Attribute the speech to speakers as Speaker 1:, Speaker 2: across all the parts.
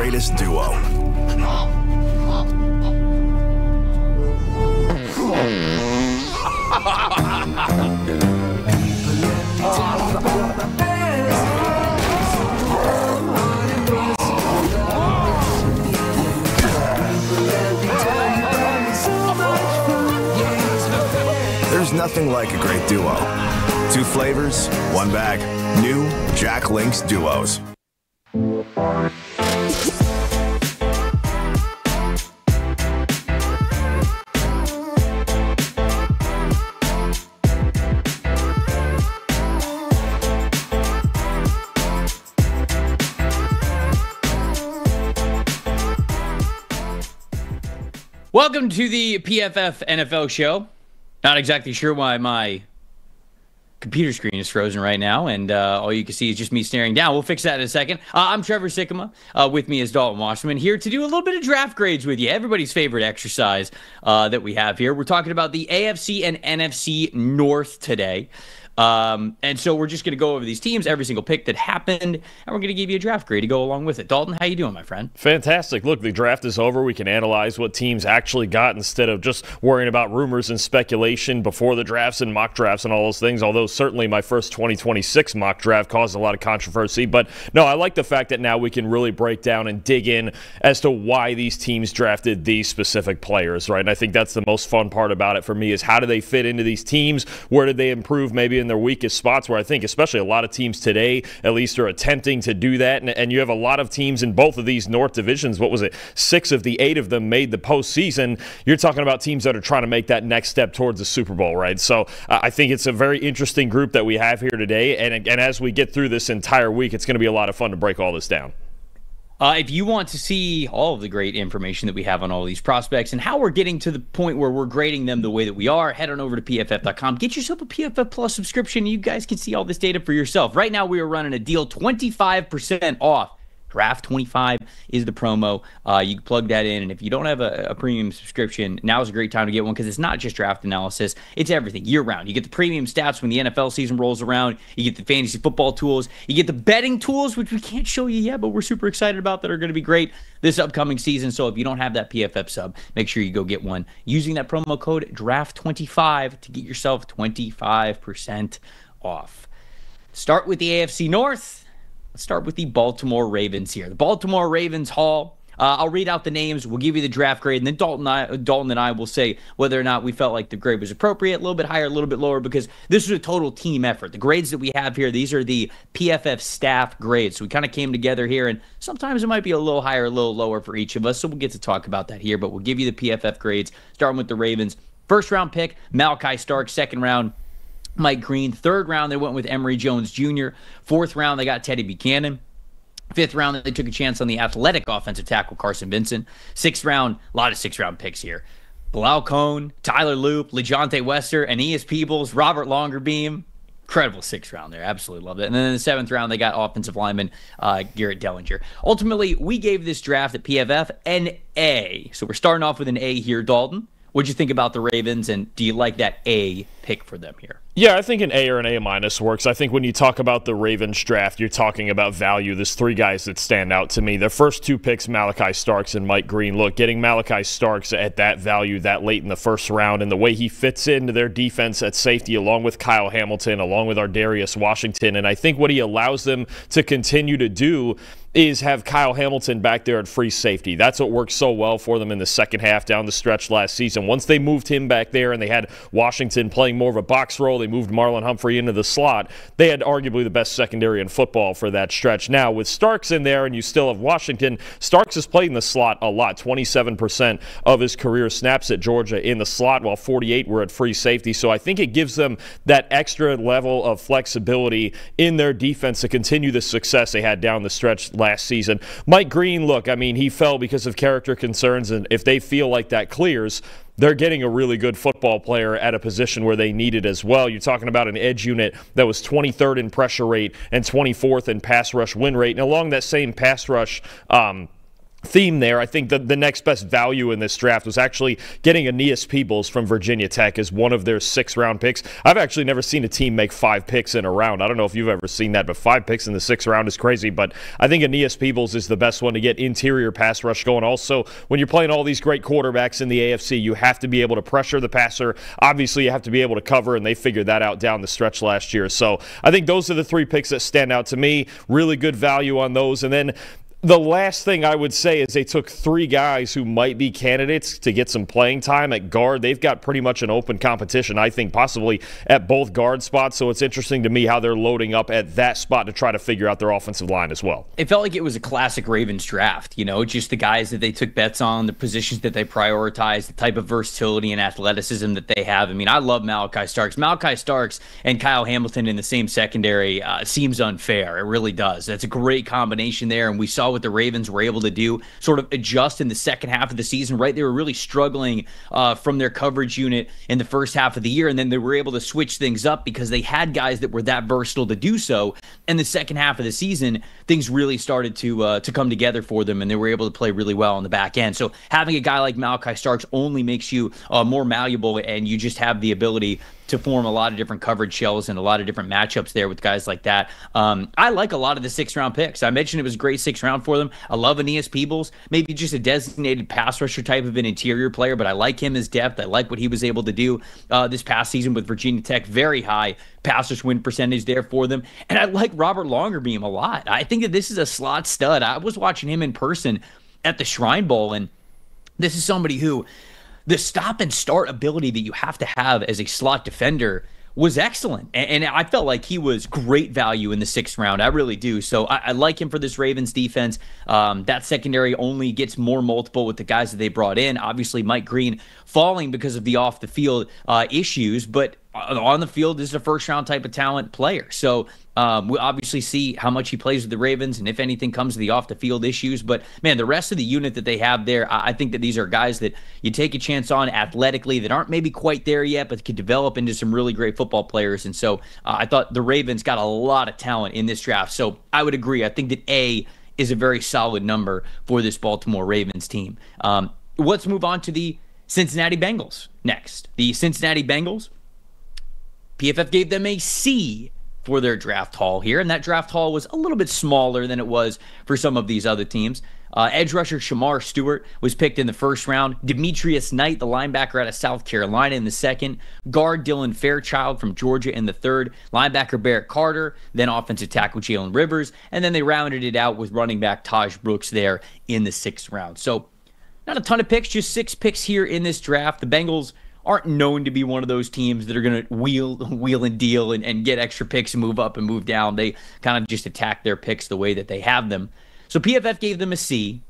Speaker 1: greatest duo. There's nothing like a great duo. 2 flavors, 1 bag. New Jack Link's Duos.
Speaker 2: Welcome to the PFF NFL show. Not exactly sure why my computer screen is frozen right now, and all you can see is just me staring down. We'll fix that in a second. I'm Trevor Sikkema. With me is Dalton Wasserman, here to do a little bit of draft grades with you. Everybody's favorite exercise that we have here. We're talking about the AFC and NFC North today. And so we're just going to go over these teams, every single pick that happened, and we're going to give you a draft grade to go along with it. Dalton, how you doing, my friend?
Speaker 3: Fantastic. Look, the draft is over. We can analyze what teams actually got instead of just worrying about rumors and speculation before the drafts and mock drafts and all those things, although certainly my first 2026 mock draft caused a lot of controversy. But no, I like the fact that now we can really break down and dig in as to why these teams drafted these specific players, right? And I think that's the most fun part about it for me is how do they fit into these teams? Where did they improve maybe in their weakest spots, where I think especially a lot of teams today at least are attempting to do that, and you have a lot of teams in both of these North divisions. What was it? 6 of the 8 of them made the postseason. You're talking about teams that are trying to make that next step towards the Super Bowl, right? So I think it's a very interesting group that we have here today, and as we get through this entire week, it's going to be a lot of fun to break all this down.
Speaker 2: If you want to see all of the great information that we have on all these prospects and how we're getting to the point where we're grading them the way that we are, head on over to PFF.com. Get yourself a PFF Plus subscription. You guys can see all this data for yourself. Right now, we are running a deal 25% off. Draft 25 is the promo. You can plug that in, and if you don't have a premium subscription, now is a great time to get one because it's not just draft analysis. It's everything year-round. You get the premium stats when the NFL season rolls around. You get the fantasy football tools. You get the betting tools, which we can't show you yet, but we're super excited about that are going to be great this upcoming season. So if you don't have that PFF sub, make sure you go get one using that promo code DRAFT25 to get yourself 25% off. Start with the AFC North. Let's start with the Baltimore Ravens here. The Baltimore Ravens Hall. I'll read out the names. We'll give you the draft grade, and then Dalton and I will say whether or not we felt like the grade was appropriate, a little bit higher, a little bit lower, because this is a total team effort. The grades that we have here, these are the PFF staff grades. So we kind of came together here, and sometimes it might be a little higher, a little lower for each of us, so we'll get to talk about that here, but we'll give you the PFF grades, starting with the Ravens. First-round pick, Malachi Starks. Second round, Mike Green. Third round, they went with Emory Jones Jr. Fourth round, they got Teddy Buchanan. Fifth round, they took a chance on the athletic offensive tackle, Carson Vincent. Sixth round, a lot of sixth-round picks here. Bilal Cohn, Tyler Loop, LeJonte Wester, Aeneas Peebles, Robert Longerbeam. Incredible sixth round there. Absolutely loved it. And then in the seventh round, they got offensive lineman Garrett Dellinger. Ultimately, we gave this draft at PFF an A. So we're starting off with an A here, Dalton. What'd you think about the Ravens, and do you like that A pick for them here?
Speaker 3: Yeah, I think an A or an A- works. I think when you talk about the Ravens draft, you're talking about value. There's 3 guys that stand out to me. Their first 2 picks, Malachi Starks and Mike Green. Look, getting Malachi Starks at that value that late in the first round and the way he fits into their defense at safety along with Kyle Hamilton, along with Ardarius Washington, and I think what he allows them to continue to do is have Kyle Hamilton back there at free safety. That's what worked so well for them in the second half down the stretch last season. Once they moved him back there and they had Washington playing more of a box role, they moved Marlon Humphrey into the slot, they had arguably the best secondary in football for that stretch. Now, with Starks in there and you still have Washington, Starks has played in the slot a lot, 27% of his career snaps at Georgia in the slot, while 48 were at free safety. So I think it gives them that extra level of flexibility in their defense to continue the success they had down the stretch last season. Mike Green, look, I mean, he fell because of character concerns, and if they feel like that clears, they're getting a really good football player at a position where they need it as well. You're talking about an edge unit that was 23rd in pressure rate and 24th in pass rush win rate. And along that same pass rush theme there. I think that the next best value in this draft was actually getting Aeneas Peebles from Virginia Tech as one of their 6th-round picks. I've actually never seen a team make 5 picks in a round. I don't know if you've ever seen that, but 5 picks in the 6th round is crazy. But I think Aeneas Peebles is the best one to get interior pass rush going. Also, when you're playing all these great quarterbacks in the AFC, you have to be able to pressure the passer. Obviously, you have to be able to cover, and they figured that out down the stretch last year. So I think those are the 3 picks that stand out to me. Really good value on those. And then the last thing I would say is they took 3 guys who might be candidates to get some playing time at guard. They've got pretty much an open competition, I think, possibly at both guard spots. So it's interesting to me how they're loading up at that spot to try to figure out their offensive line as well.
Speaker 2: It felt like it was a classic Ravens draft, just the guys that they took bets on, the positions that they prioritized, the type of versatility and athleticism that they have. I mean, I love Malachi Starks. Malachi Starks and Kyle Hamilton in the same secondary seems unfair. It really does. That's a great combination there, and we saw what the Ravens were able to do, sort of adjust in the second half of the season, right? They were really struggling from their coverage unit in the first half of the year, and then they were able to switch things up because they had guys that were that versatile to do so. And the second half of the season, things really started to come together for them, and they were able to play really well on the back end. So having a guy like Malachi Starks only makes you more malleable, and you just have the ability to form a lot of different coverage shells and a lot of different matchups there with guys like that. I like a lot of the 6th-round picks. I mentioned it was a great 6th round for them. I love Aeneas Peebles, maybe just a designated pass rusher type of an interior player, but I like him as depth. I like what he was able to do this past season with Virginia Tech. Very high pass rush win percentage there for them. And I like Robert Longerbeam a lot. I think that this is a slot stud. I was watching him in person at the Shrine Bowl, and this is somebody who the stop and start ability that you have to have as a slot defender was excellent. And I felt like he was great value in the 6th round. I really do. So I like him for this Ravens defense. That secondary only gets more multiple with the guys that they brought in. Obviously, Mike Green falling because of the off the field issues, but on the field is a 1st-round type of talent player. So we'll obviously see how much he plays with the Ravens and if anything comes to the off-the-field issues. But, man, the rest of the unit that they have there, I think that these are guys that you take a chance on athletically that aren't maybe quite there yet but could develop into some really great football players. And so I thought the Ravens got a lot of talent in this draft. So I would agree. I think that A is a very solid number for this Baltimore Ravens team. Let's move on to the Cincinnati Bengals next. The Cincinnati Bengals, PFF gave them a C for their draft haul here, and that draft haul was a little bit smaller than it was for some of these other teams. Edge rusher Shamar Stewart was picked in the 1st round. Demetrius Knight, the linebacker out of South Carolina, in the 2nd. Guard Dylan Fairchild from Georgia in the 3rd. Linebacker Barrett Carter, then offensive tackle Jalen Rivers, and then they rounded it out with running back Taj Brooks there in the 6th round. So not a ton of picks, just 6 picks here in this draft. The Bengals aren't known to be one of those teams that are going to wheel and deal and get extra picks and move up and move down. They kind of just attack their picks the way that they have them. So PFF gave them a C.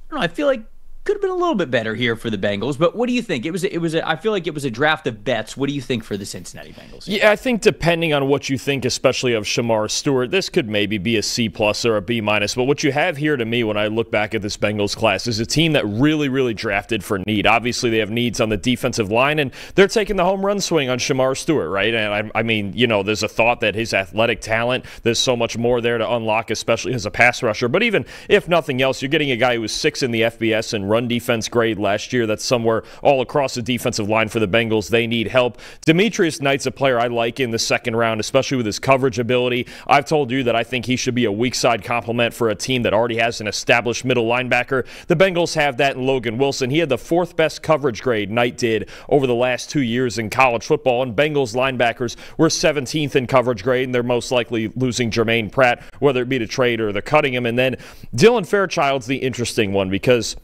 Speaker 2: I don't know, I feel like could have been a little bit better here for the Bengals, but what do you think? I feel like it was a draft of bets. What do you think for the Cincinnati Bengals?
Speaker 3: Yeah, I think depending on what you think, especially of Shamar Stewart, this could maybe be a C+ or a B-. But what you have here to me when I look back at this Bengals class is a team that really, really drafted for need. Obviously, they have needs on the defensive line, and they're taking the home run swing on Shamar Stewart, right? And I mean, there's a thought that his athletic talent, there's so much more there to unlock, especially as a pass rusher. But even if nothing else, you're getting a guy who was 6 in the FBS and run defense grade last year. That's somewhere all across the defensive line for the Bengals. They need help. Demetrius Knight's a player I like in the 2nd round, especially with his coverage ability. I've told you that I think he should be a weak side complement for a team that already has an established middle linebacker. The Bengals have that in Logan Wilson. He had the 4th best coverage grade, Knight did, over the last 2 years in college football, and Bengals linebackers were 17th in coverage grade, and they're most likely losing Jermaine Pratt, whether it be to trade or they're cutting him. And then Dylan Fairchild's the interesting one because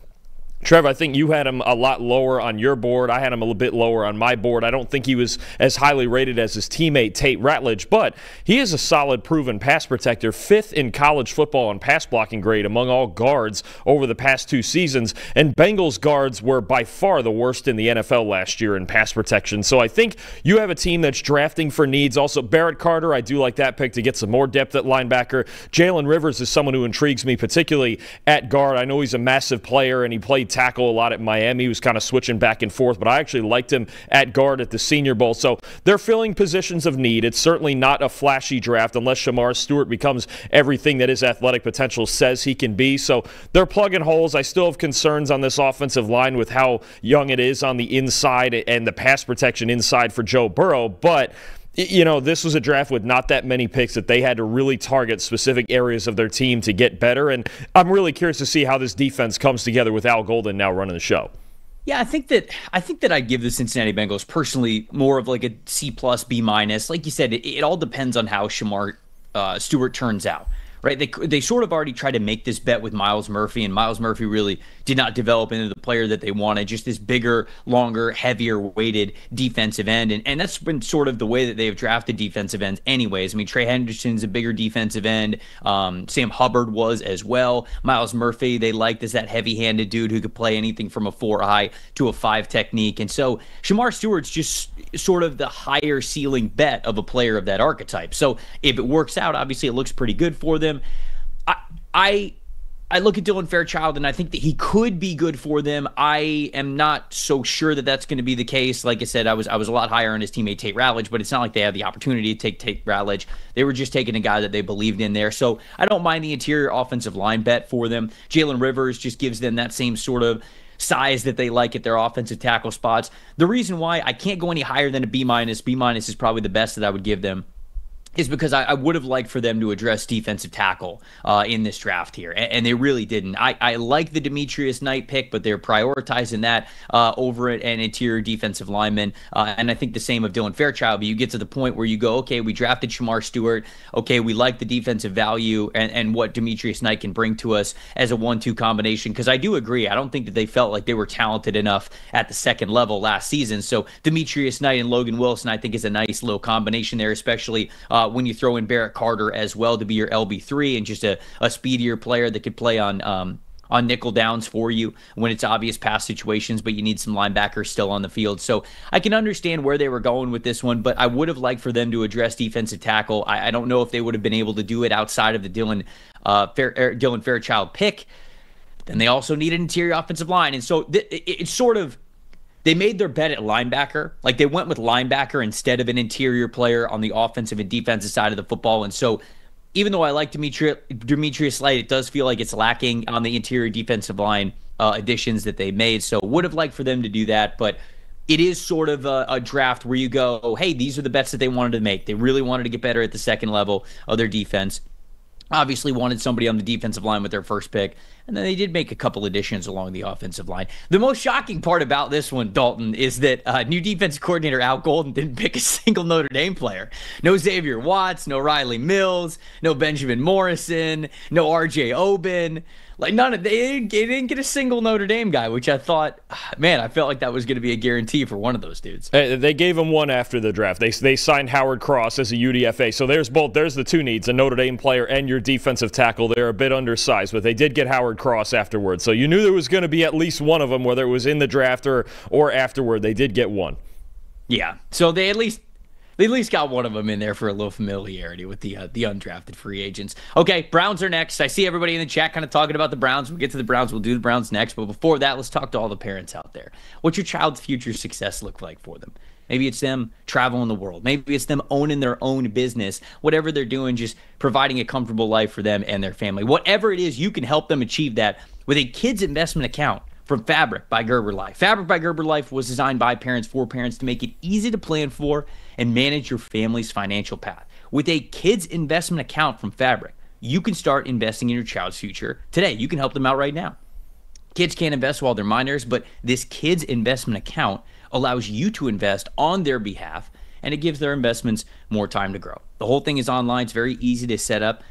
Speaker 3: Trevor, I think you had him a lot lower on your board. I had him a little bit lower on my board. I don't think he was as highly rated as his teammate Tate Ratledge, but he is a solid, proven pass protector, 5th in college football on pass blocking grade among all guards over the past 2 seasons, and Bengals guards were by far the worst in the NFL last year in pass protection. So I think you have a team that's drafting for needs. Also, Barrett Carter, I do like that pick to get some more depth at linebacker. Jalen Rivers is someone who intrigues me, particularly at guard. I know he's a massive player, and he played played tackle a lot at Miami. He was kind of switching back and forth, but I actually liked him at guard at the Senior Bowl. So they're filling positions of need. It's certainly not a flashy draft unless Shamar Stewart becomes everything that his athletic potential says he can be. So they're plugging holes. I still have concerns on this offensive line with how young it is on the inside and the pass protection inside for Joe Burrow, but this was a draft with not that many picks that they had to really target specific areas of their team to get better. And I'm really curious to see how this defense comes together with Al Golden now running the show.
Speaker 2: Yeah, I think that I'd give the Cincinnati Bengals personally more of like a C+, B-. Like you said, it all depends on how Shamar Stewart turns out. Right, they sort of already tried to make this bet with Myles Murphy, and Myles Murphy really did not develop into the player that they wanted, just this bigger, longer, heavier weighted defensive end. And that's been sort of the way that they've drafted defensive ends anyways. I mean, Trey Henderson's a bigger defensive end. Sam Hubbard was as well. Myles Murphy, they liked as that heavy-handed dude who could play anything from a 4-eye to a 5 technique. And so Shamar Stewart's just sort of the higher ceiling bet of a player of that archetype. So if it works out, obviously it looks pretty good for them. I look at Dylan Fairchild and I think that he could be good for them. I am not so sure that that's going to be the case. Like I said, I was a lot higher on his teammate Tate Ratledge, but it's not like they had the opportunity to take Tate Ratledge. They were just taking a guy that they believed in there. So I don't mind the interior offensive line bet for them. Jalen Rivers just gives them that same sort of size that they like at their offensive tackle spots. The reason why I can't go any higher than a B-. B- is probably the best that I would give them, is because I would have liked for them to address defensive tackle in this draft here, and they really didn't. I like the Demetrius Knight pick, but they're prioritizing that over an interior defensive lineman, and I think the same of Dylan Fairchild. But you get to the point where you go, okay, we drafted Shamar Stewart. Okay, we like the defensive value and what Demetrius Knight can bring to us as a 1-2 combination, because I do agree. I don't think that they felt like they were talented enough at the second level last season. So Demetrius Knight and Logan Wilson, I think, is a nice little combination there, especially when you throw in Barrett Carter as well to be your LB3 and just a speedier player that could play on nickel downs for you when it's obvious pass situations, but you need some linebackers still on the field. So I can understand where they were going with this one, but I would have liked for them to address defensive tackle. I don't know if they would have been able to do it outside of the Dylan Fairchild pick. Then they also need an interior offensive line. And so it's sort of, they made their bet at linebacker. Like, they went with linebacker instead of an interior player on the offensive and defensive side of the football. And so even though I like Demetrius Knight, it does feel like it's lacking on the interior defensive line additions that they made. So would have liked for them to do that. But it is sort of a draft where you go, oh, hey, these are the bets that they wanted to make. They really wanted to get better at the second level of their defense. Obviously wanted somebody on the defensive line with their first pick, and then they did make a couple additions along the offensive line. The most shocking part about this one, Dalton, is that new defensive coordinator Al Golden didn't pick a single Notre Dame player. No Xavier Watts, no Riley Mills, no Benjamin Morrison, no R.J. Oben. Like, they didn't get a single Notre Dame guy, which I thought, man, I felt like that was going to be a guarantee for one of those dudes.
Speaker 3: They gave him one after the draft. They signed Howard Cross as a UDFA. So there's the two needs, a Notre Dame player and your defensive tackle. They're a bit undersized, but they did get Howard Cross afterwards. So you knew there was going to be at least one of them, whether it was in the draft or afterward. They did get one.
Speaker 2: Yeah, so they at least got one of them in there for a little familiarity with the undrafted free agents. Okay, Browns are next. I see everybody in the chat kind of talking about the Browns. We'll get to the Browns. We'll do the Browns next. But before that, let's talk to all the parents out there. What's your child's future success look like for them? Maybe it's them traveling the world. Maybe it's them owning their own business. Whatever they're doing, just providing a comfortable life for them and their family. Whatever it is, you can help them achieve that with a kids investment account from Fabric by Gerber Life. Fabric by Gerber Life was designed by parents for parents to make it easy to plan for and manage your family's financial path. With a kids investment account from Fabric, you can start investing in your child's future today. You can help them out right now. Kids can't invest while they're minors, but this kids investment account allows you to invest on their behalf, and it gives their investments more time to grow. The whole thing is online. It's very easy to set up.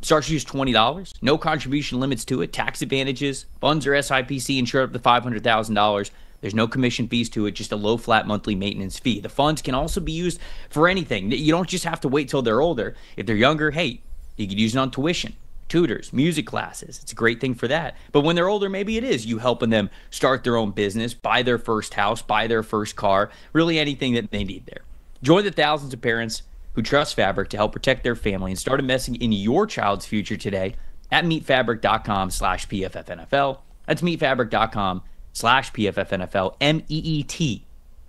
Speaker 2: Starts you just $20. No contribution limits to it. Tax advantages. Funds are SIPC insured up to $500,000. There's no commission fees to it, just a low flat monthly maintenance fee. The funds can also be used for anything. You don't just have to wait till they're older. If they're younger, hey, you could use it on tuition, tutors, music classes. It's a great thing for that. But when they're older, maybe it is you helping them start their own business, buy their first house, buy their first car, really anything that they need there. Join the thousands of parents who trust Fabric to help protect their family and start investing in your child's future today at meetfabric.com/PFFNFL. That's meetfabric.com/PFFNFL, MEET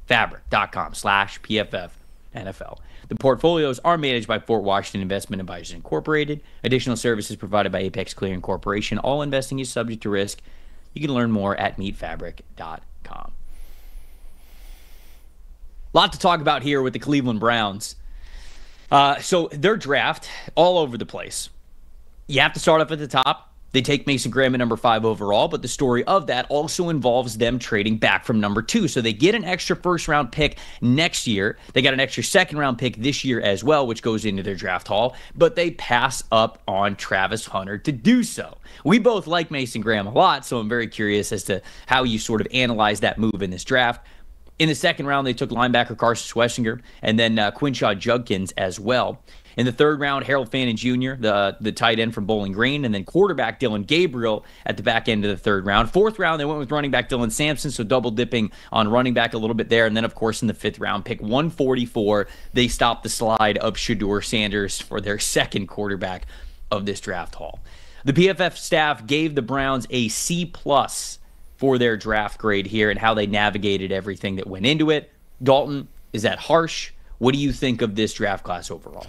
Speaker 2: fabric.com/PFFNFL. The portfolios are managed by Fort Washington Investment Advisors Incorporated. Additional services provided by Apex Clearing Corporation. All investing is subject to risk. You can learn more at meetfabric.com. A lot to talk about here with the Cleveland Browns. So their draft, all over the place. You have to start off at the top. They take Mason Graham at number 5 overall, but the story of that also involves them trading back from number 2. So they get an extra first-round pick next year. They got an extra second-round pick this year as well, which goes into their draft haul, but they pass up on Travis Hunter to do so. We both like Mason Graham a lot, so I'm very curious as to how you sort of analyze that move in this draft. In the second round, they took linebacker Carson Schwessinger and then Quinshaw Judkins as well. In the third round, Harold Fannin Jr., the tight end from Bowling Green, and then quarterback Dylan Gabriel at the back end of the third round. Fourth round, they went with running back Dylan Sampson, so double dipping on running back a little bit there. And then, of course, in the fifth round, pick 144, they stopped the slide of Shedeur Sanders for their second quarterback of this draft haul. The PFF staff gave the Browns a C+ for their draft grade here and how they navigated everything that went into it. Dalton, is that harsh? What do you think of this draft class overall?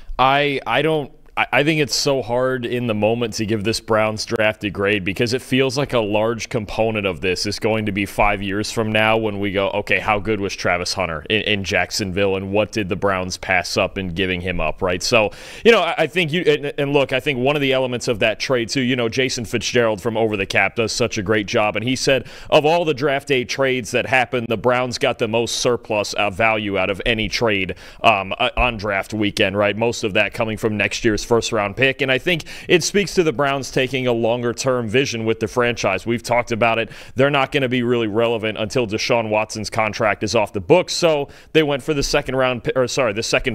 Speaker 3: I think it's so hard in the moment to give this Browns draft a grade because it feels like a large component of this is going to be 5 years from now when we go, okay, how good was Travis Hunter in Jacksonville and what did the Browns pass up in giving him up, right? So, I think I think one of the elements of that trade too, Jason Fitzgerald from Over the Cap does such a great job, and he said of all the draft day trades that happened, the Browns got the most surplus value out of any trade on draft weekend, right? Most of that coming from next year's first-round pick, and I think it speaks to the Browns taking a longer-term vision with the franchise. We've talked about it. They're not going to be really relevant until Deshaun Watson's contract is off the books, so they went for the second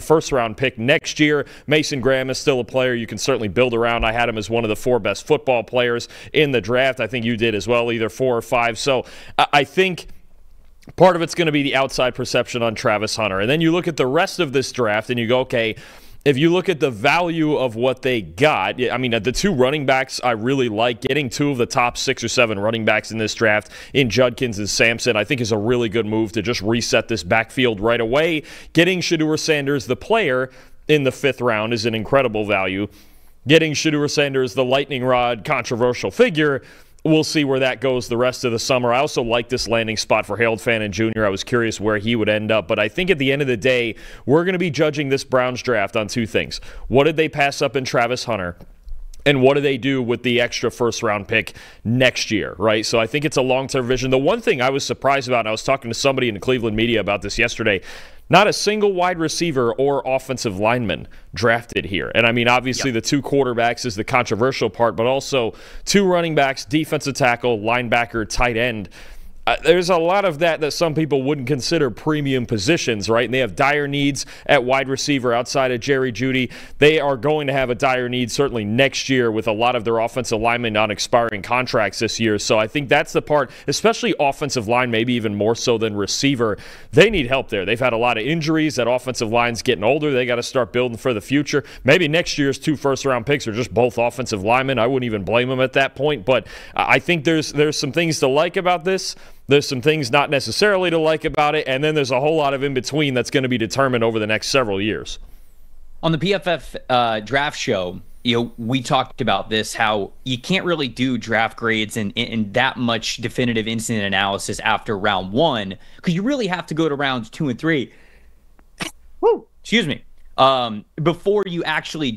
Speaker 3: first-round pick next year. Mason Graham is still a player you can certainly build around. I had him as one of the 4 best football players in the draft. I think you did as well, either 4 or 5. So I think part of it's going to be the outside perception on Travis Hunter. And then you look at the rest of this draft and you go, okay, if you look at the value of what they got, I mean, the 2 running backs I really like. Getting 2 of the top 6 or 7 running backs in this draft in Judkins and Sampson, I think is a really good move to just reset this backfield right away. Getting Shedeur Sanders, the player, in the 5th round is an incredible value. Getting Shedeur Sanders, the lightning rod, controversial figure, we'll see where that goes the rest of the summer. I also like this landing spot for Harold Fannin Jr. I was curious where he would end up, but I think at the end of the day, we're going to be judging this Browns draft on 2 things. What did they pass up in Travis Hunter? And what do they do with the extra first-round pick next year, right? So I think it's a long-term vision. The one thing I was surprised about, and I was talking to somebody in the Cleveland media about this yesterday, not a single wide receiver or offensive lineman drafted here. And, I mean, obviously the 2 quarterbacks is the controversial part, but also 2 running backs, defensive tackle, linebacker, tight end. There's a lot of that some people wouldn't consider premium positions, right? And they have dire needs at wide receiver outside of Jerry Jeudy. They are going to have a dire need certainly next year with a lot of their offensive linemen on expiring contracts this year. So I think that's the part, especially offensive line, maybe even more so than receiver. They need help there. They've had a lot of injuries. That offensive line's getting older. They got to start building for the future. Maybe next year's 2 first-round picks are just both offensive linemen. I wouldn't even blame them at that point. But I think there's some things to like about this. There's some things not necessarily to like about it, and then there's a whole lot of in-between that's going to be determined over the next several years.
Speaker 2: On the PFF draft show, we talked about this, how you can't really do draft grades and that much definitive instant analysis after round 1, because you really have to go to rounds 2 and 3. Woo! Excuse me. Before you actually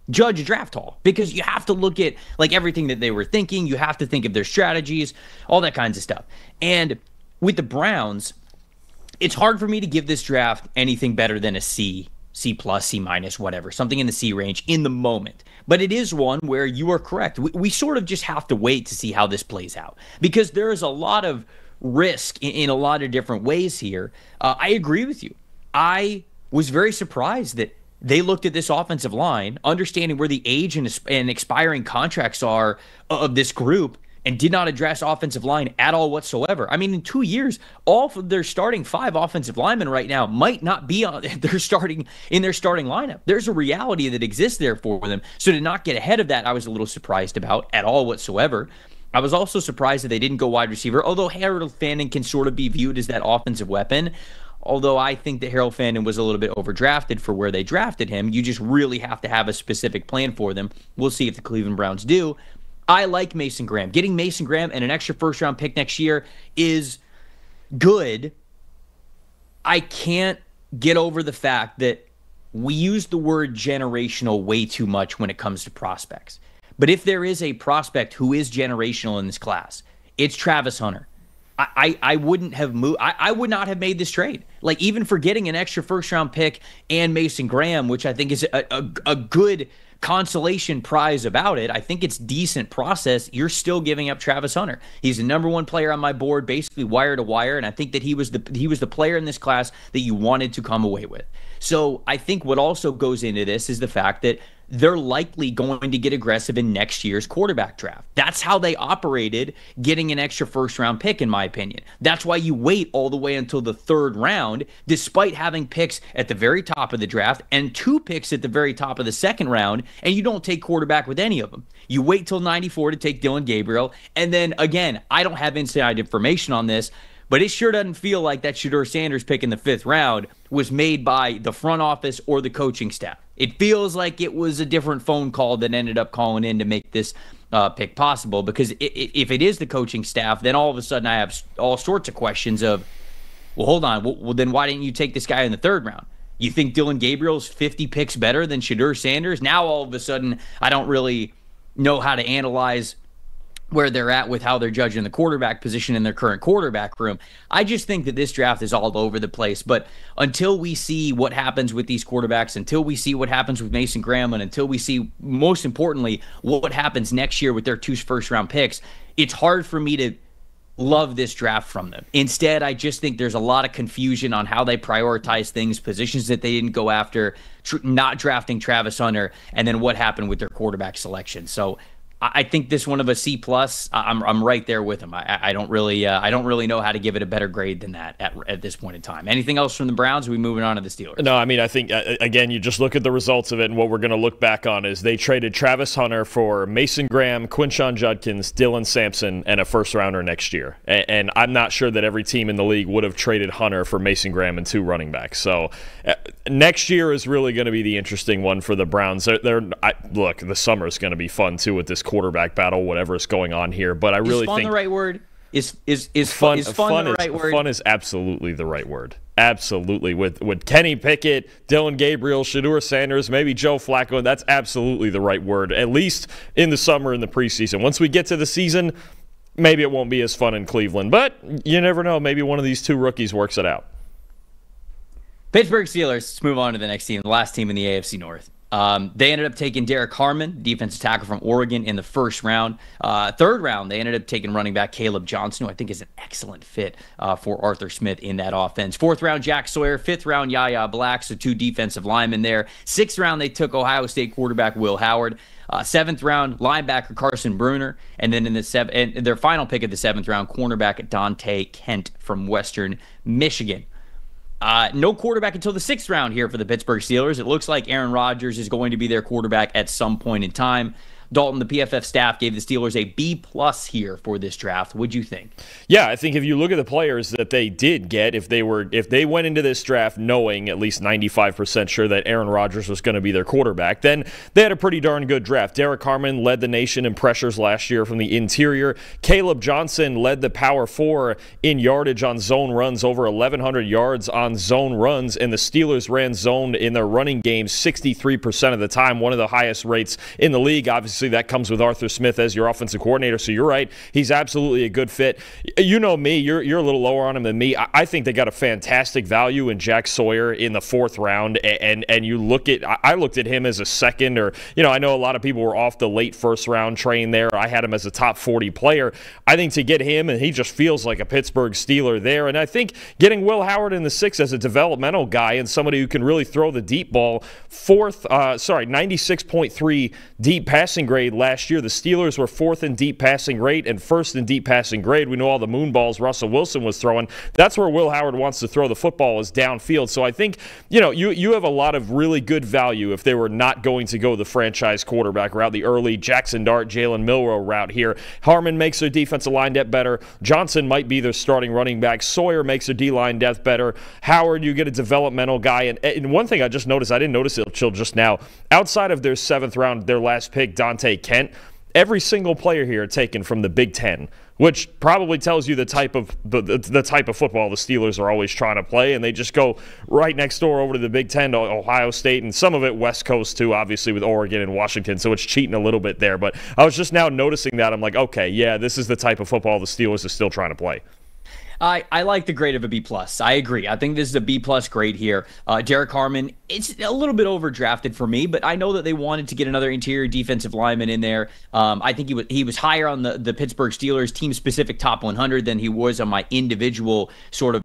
Speaker 2: judge a draft haul, because you have to look at everything that they were thinking. You have to think of their strategies, all that kinds of stuff. And with the Browns, it's hard for me to give this draft anything better than a C+, C-, C-, whatever, something in the C range in the moment. But it is one where you are correct. We sort of just have to wait to see how this plays out, because there is a lot of risk in a lot of different ways here. I agree with you. I was very surprised that they looked at this offensive line, understanding where the age and expiring contracts are of this group, and did not address offensive line at all whatsoever. I mean, in 2 years, all of their starting 5 offensive linemen right now might not be on their starting lineup. There's a reality that exists there for them. So to not get ahead of that, I was a little surprised about at all whatsoever. I was also surprised that they didn't go wide receiver, although Harold Fandon can sort of be viewed as that offensive weapon. Although I think that Harold Fandon was a little bit overdrafted for where they drafted him. You just really have to have a specific plan for them. We'll see if the Cleveland Browns do. I like Mason Graham. Getting Mason Graham and an extra first-round pick next year is good. I can't get over the fact that we use the word generational way too much when it comes to prospects. But if there is a prospect who is generational in this class, it's Travis Hunter. I wouldn't have moved. I would not have made this trade. Like, even for getting an extra first-round pick and Mason Graham, which I think is a good consolation prize about it. I think it's decent process. You're still giving up Travis Hunter. He's the number 1 player on my board, basically wire to wire, and I think that he was the player in this class that you wanted to come away with. So I think what also goes into this is the fact that they're likely going to get aggressive in next year's quarterback draft. That's how they operated getting an extra first-round pick, in my opinion. That's why you wait all the way until the 3rd round, despite having picks at the very top of the draft and 2 picks at the very top of the 2nd round, and you don't take quarterback with any of them. You wait till 94 to take Dillon Gabriel, and then, again, I don't have inside information on this, but it sure doesn't feel like that Shedeur Sanders pick in the 5th round was made by the front office or the coaching staff. It feels like it was a different phone call that ended up calling in to make this pick possible, because if it is the coaching staff, then all of a sudden I have all sorts of questions of, well, hold on, well then why didn't you take this guy in the 3rd round? You think Dillon Gabriel's 50 picks better than Shedeur Sanders? Now all of a sudden I don't really know how to analyze where they're at with how they're judging the quarterback position in their current quarterback room. I just think that this draft is all over the place. But until we see what happens with these quarterbacks, until we see what happens with Mason Graham, and until we see, most importantly, what happens next year with their 2 first-round picks, it's hard for me to love this draft from them. Instead, I just think there's a lot of confusion on how they prioritize things, positions that they didn't go after, not drafting Travis Hunter, and then what happened with their quarterback selection. So I think this one of a C+. I'm right there with him. I don't really know how to give it a better grade than that at this point in time. Anything else from the Browns? Are we moving on to the Steelers?
Speaker 3: No, I mean, I think, again, you just look at the results of it, and what we're going to look back on is they traded Travis Hunter for Mason Graham, Quinshon Judkins, Dylan Sampson, and a first-rounder next year. And I'm not sure that every team in the league would have traded Hunter for Mason Graham and 2 running backs. So next year is really going to be the interesting one for the Browns. Look, the summer is going to be fun, too, with this quarterback battle, whatever is going on here. But I really think
Speaker 2: the right word? Is
Speaker 3: fun
Speaker 2: the right word?
Speaker 3: Fun is absolutely the right word. Absolutely. With Kenny Pickett, Dillon Gabriel, Shedeur Sanders, maybe Joe Flacco, that's absolutely the right word, at least in the summer and the preseason. Once we get to the season, maybe it won't be as fun in Cleveland. But you never know. Maybe one of these 2 rookies works it out.
Speaker 2: Pittsburgh Steelers. Let's move on to the next team, the last team in the AFC North. They ended up taking Derek Harmon, defensive tackle from Oregon, in the 1st round. 3rd round, they ended up taking running back Caleb Johnson, who I think is an excellent fit for Arthur Smith in that offense. 4th round, Jack Sawyer. 5th round, Yaya Black, so 2 defensive linemen there. 6th round, they took Ohio State quarterback Will Howard. 7th round, linebacker Carson Bruner. And then in their final pick of the 7th round, cornerback Dante Kent from Western Michigan. No quarterback until the 6th round here for the Pittsburgh Steelers. It looks like Aaron Rodgers is going to be their quarterback at some point in time. Dalton, the PFF staff gave the Steelers a B+ here for this draft. What'd you think?
Speaker 3: Yeah, I think if you look at the players that they did get, if they went into this draft knowing at least 95% sure that Aaron Rodgers was going to be their quarterback, then they had a pretty darn good draft. Derek Harmon led the nation in pressures last year from the interior. Caleb Johnson led the Power 4 in yardage on zone runs, over 1,100 yards on zone runs, and the Steelers ran zone in their running game 63% of the time, one of the highest rates in the league. Obviously, that comes with Arthur Smith as your offensive coordinator, so you're right. He's absolutely a good fit. You know me, you're a little lower on him than me. I think they got a fantastic value in Jack Sawyer in the 4th round, and you look at, I looked at him as a second, or, I know a lot of people were off the late 1st round train there. I had him as a top 40 player. I think to get him, and he just feels like a Pittsburgh Steeler there, and I think getting Will Howard in the 6th as a developmental guy and somebody who can really throw the deep ball, 96.3 deep passing passing grade last year. The Steelers were 4th in deep passing rate and 1st in deep passing grade. We know all the moon balls Russell Wilson was throwing. That's where Will Howard wants to throw the football, is downfield. So I think, you have a lot of really good value if they were not going to go the franchise quarterback route, the early Jackson Dart, Jalen Milroe route here. Harmon makes their defensive line depth better. Johnson might be their starting running back. Sawyer makes their D-line depth better. Howard, you get a developmental guy. And one thing I just noticed, I didn't notice it till just now, outside of their 7th round, their last pick, Dante Kent, every single player here taken from the Big Ten, which probably tells you the type of football the Steelers are always trying to play, and they just go right next door over to the Big Ten, to Ohio State, and some of it West Coast too, obviously with Oregon and Washington, so it's cheating a little bit there. But I was just now noticing that. I'm like, okay, yeah, this is the type of football the Steelers are still trying to play.
Speaker 2: I like the grade of a B+. I agree. I think this is a B+ grade here. Derek Harmon, it's a little bit overdrafted for me, but I know that they wanted to get another interior defensive lineman in there. I think he was higher on the Pittsburgh Steelers team-specific top 100 than he was on my individual sort of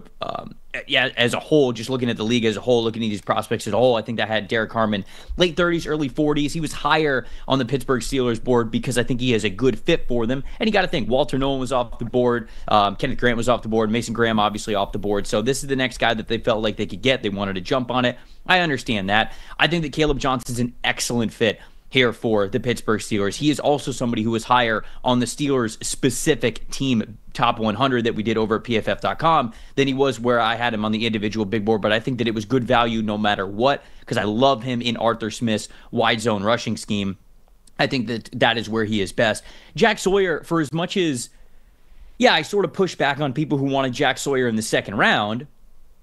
Speaker 2: as a whole, just looking at the league as a whole, looking at these prospects as a whole. I think that had Derek Harmon late 30s, early 40s. He was higher on the Pittsburgh Steelers board because I think he has a good fit for them. And you got to think, Walter Nolan was off the board, Kenneth Grant was off the board, Mason Graham obviously off the board. So this is the next guy that they felt like they could get. They wanted to jump on it. I understand that. I think that Caleb Johnson's an excellent fit here for the Pittsburgh Steelers. He is also somebody who was higher on the Steelers specific team top 100 that we did over at PFF.com than he was where I had him on the individual big board. But I think that it was good value no matter what, because I love him in Arthur Smith's wide zone rushing scheme. I think that is where he is best. Jack Sawyer, for as much as, I sort of push back on people who wanted Jack Sawyer in the 2nd round,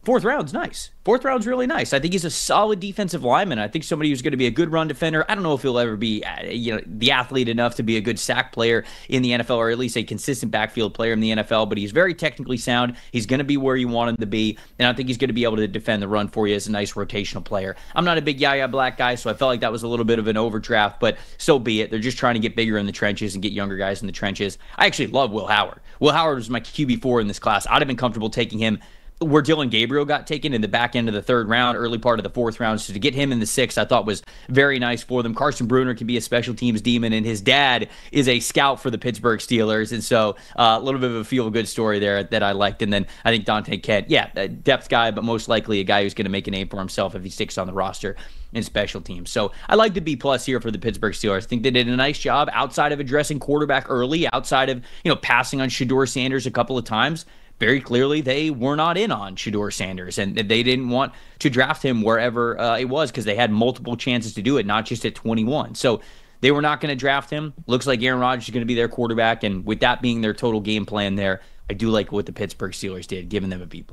Speaker 2: 4th round's nice. 4th round's really nice. I think he's a solid defensive lineman. I think somebody who's going to be a good run defender. I don't know if he'll ever be, the athlete enough to be a good sack player in the NFL, or at least a consistent backfield player in the NFL, but he's very technically sound. He's going to be where you want him to be, and I think he's going to be able to defend the run for you as a nice rotational player. I'm not a big Yaya Black guy, so I felt like that was a little bit of an overdraft, but so be it. They're just trying to get bigger in the trenches and get younger guys in the trenches. I actually love Will Howard. Will Howard was my QB4 in this class. I'd have been comfortable taking him where Dylan Gabriel got taken in the back end of the 3rd round, early part of the 4th round. So to get him in the 6th, I thought was very nice for them. Carson Bruner can be a special teams demon, and his dad is a scout for the Pittsburgh Steelers. And so a little bit of a feel-good story there that I liked. And then I think Dante Kent, a depth guy, but most likely a guy who's going to make a name for himself if he sticks on the roster in special teams. So I like the B+ here for the Pittsburgh Steelers. I think they did a nice job outside of addressing quarterback early, outside of, passing on Shedeur Sanders a couple of times. Very clearly, they were not in on Shedeur Sanders, and they didn't want to draft him wherever it was because they had multiple chances to do it, not just at 21. So they were not going to draft him. Looks like Aaron Rodgers is going to be their quarterback, and with that being their total game plan there, I do like what the Pittsburgh Steelers did, giving them a B+.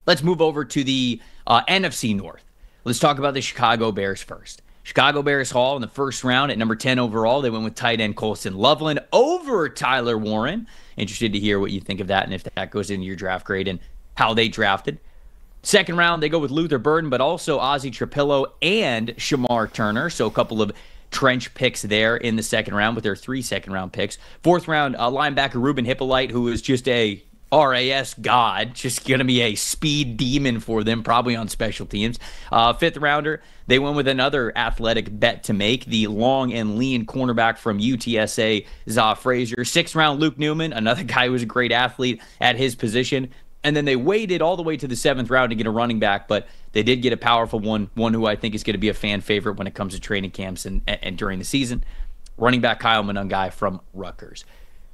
Speaker 2: Let's move over to the NFC North. Let's talk about the Chicago Bears first. Chicago Bears Hall in the 1st round at number 10 overall. They went with tight end Colston Loveland over Tyler Warren. Interested to hear what you think of that and if that goes into your draft grade and how they drafted. 2nd round, they go with Luther Burden, but also Ozzie Trapillo and Shamar Turner. So a couple of trench picks there in the 2nd round with their 3 second-round picks. 4th round, linebacker Ruben Hippolyte, who is just a RAS god, just going to be a speed demon for them, probably on special teams. 5th rounder, they went with another athletic bet to make, the long and lean cornerback from UTSA, Za Frazier. 6th round, Luke Newman, another guy who was a great athlete at his position. And then they waited all the way to the 7th round to get a running back, but they did get a powerful one who I think is going to be a fan favorite when it comes to training camps and during the season. Running back Kyle Monangai from Rutgers.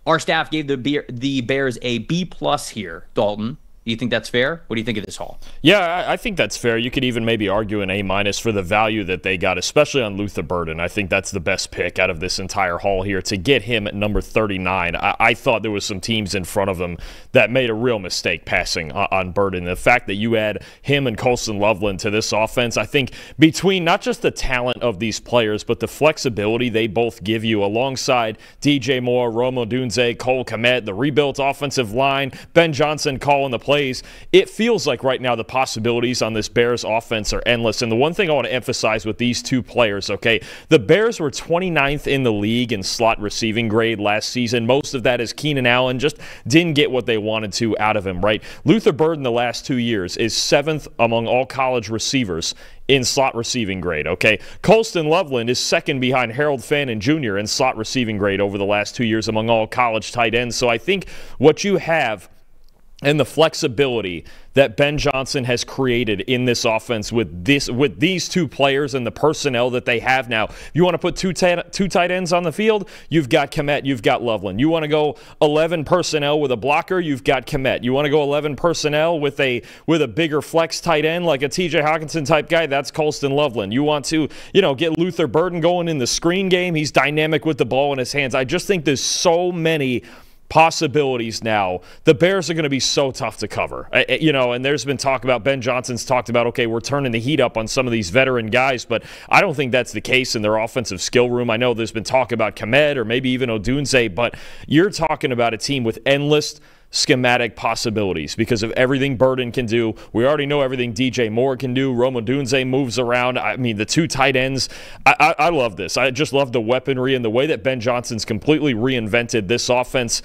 Speaker 2: Our staff gave the Bears a B+ here, Dalton. Do you think that's fair? What do you think of this haul?
Speaker 3: Yeah, I think that's fair. You could even maybe argue an A- for the value that they got, especially on Luther Burden. I think that's the best pick out of this entire haul here to get him at number 39. I thought there was some teams in front of him that made a real mistake passing on Burden. The fact that you add him and Colston Loveland to this offense, I think between not just the talent of these players, but the flexibility they both give you alongside DJ Moore, Rome Odunze, Cole Kmet, the rebuilt offensive line, Ben Johnson calling the play plays. It feels like right now the possibilities on this Bears offense are endless. And the one thing I want to emphasize with these two players, okay, the Bears were 29th in the league in slot receiving grade last season. Most of that is Keenan Allen just didn't get what they wanted to out of him, right? Luther Burden the last 2 years is 7th among all college receivers in slot receiving grade, okay? Colston Loveland is second behind Harold Fannin Jr. in slot receiving grade over the last 2 years among all college tight ends. So I think what you have and the flexibility that Ben Johnson has created in this offense with these two players and the personnel that they have now. If you want to put two tight ends on the field, you've got Kmet, you've got Loveland. You want to go 11 personnel with a blocker, you've got Kmet. You want to go 11 personnel with a bigger flex tight end like a TJ Hawkinson type guy, that's Colston Loveland. You want to, get Luther Burden going in the screen game, he's dynamic with the ball in his hands. I just think there's so many possibilities now. The Bears are going to be so tough to cover. And there's been talk about, Ben Johnson's talked about, okay, we're turning the heat up on some of these veteran guys, but I don't think that's the case in their offensive skill room. I know there's been talk about Kmet or maybe even Odunze, but you're talking about a team with endless schematic possibilities because of everything Burden can do. We already know everything DJ Moore can do. Rome Odunze moves around. I mean, the two tight ends. I love this. I just love the weaponry and the way that Ben Johnson's completely reinvented this offense.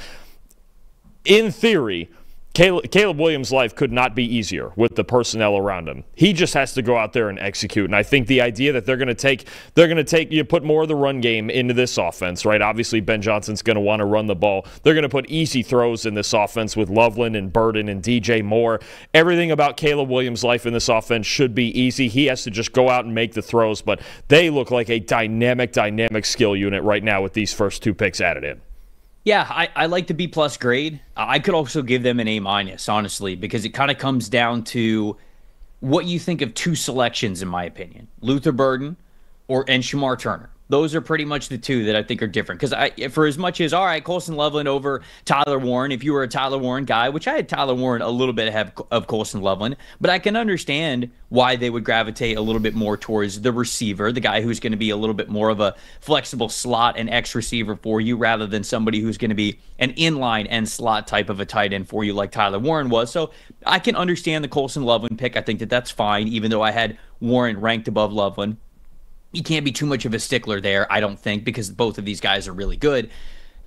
Speaker 3: In theory, Caleb Williams' life could not be easier with the personnel around him. He just has to go out there and execute. And I think the idea that they're going to put more of the run game into this offense, right? Obviously, Ben Johnson's going to want to run the ball. They're going to put easy throws in this offense with Loveland and Burden and DJ Moore. Everything about Caleb Williams' life in this offense should be easy. He has to just go out and make the throws. But they look like a dynamic skill unit right now with these first two picks added in.
Speaker 2: Yeah, I like the B+ grade. I could also give them an A-, honestly, because it kind of comes down to what you think of two selections, in my opinion. Luther Burden and Shamar Turner. Those are pretty much the two that I think are different. Because for as much as, all right, Colston Loveland over Tyler Warren, if you were a Tyler Warren guy, which I had Tyler Warren a little bit ahead of Colston Loveland, but I can understand why they would gravitate a little bit more towards the receiver, the guy who's going to be a little bit more of a flexible slot and X receiver for you, rather than somebody who's going to be an inline and slot type of a tight end for you like Tyler Warren was. So I can understand the Colston Loveland pick. I think that's fine, even though I had Warren ranked above Loveland. You can't be too much of a stickler there, I don't think, because both of these guys are really good.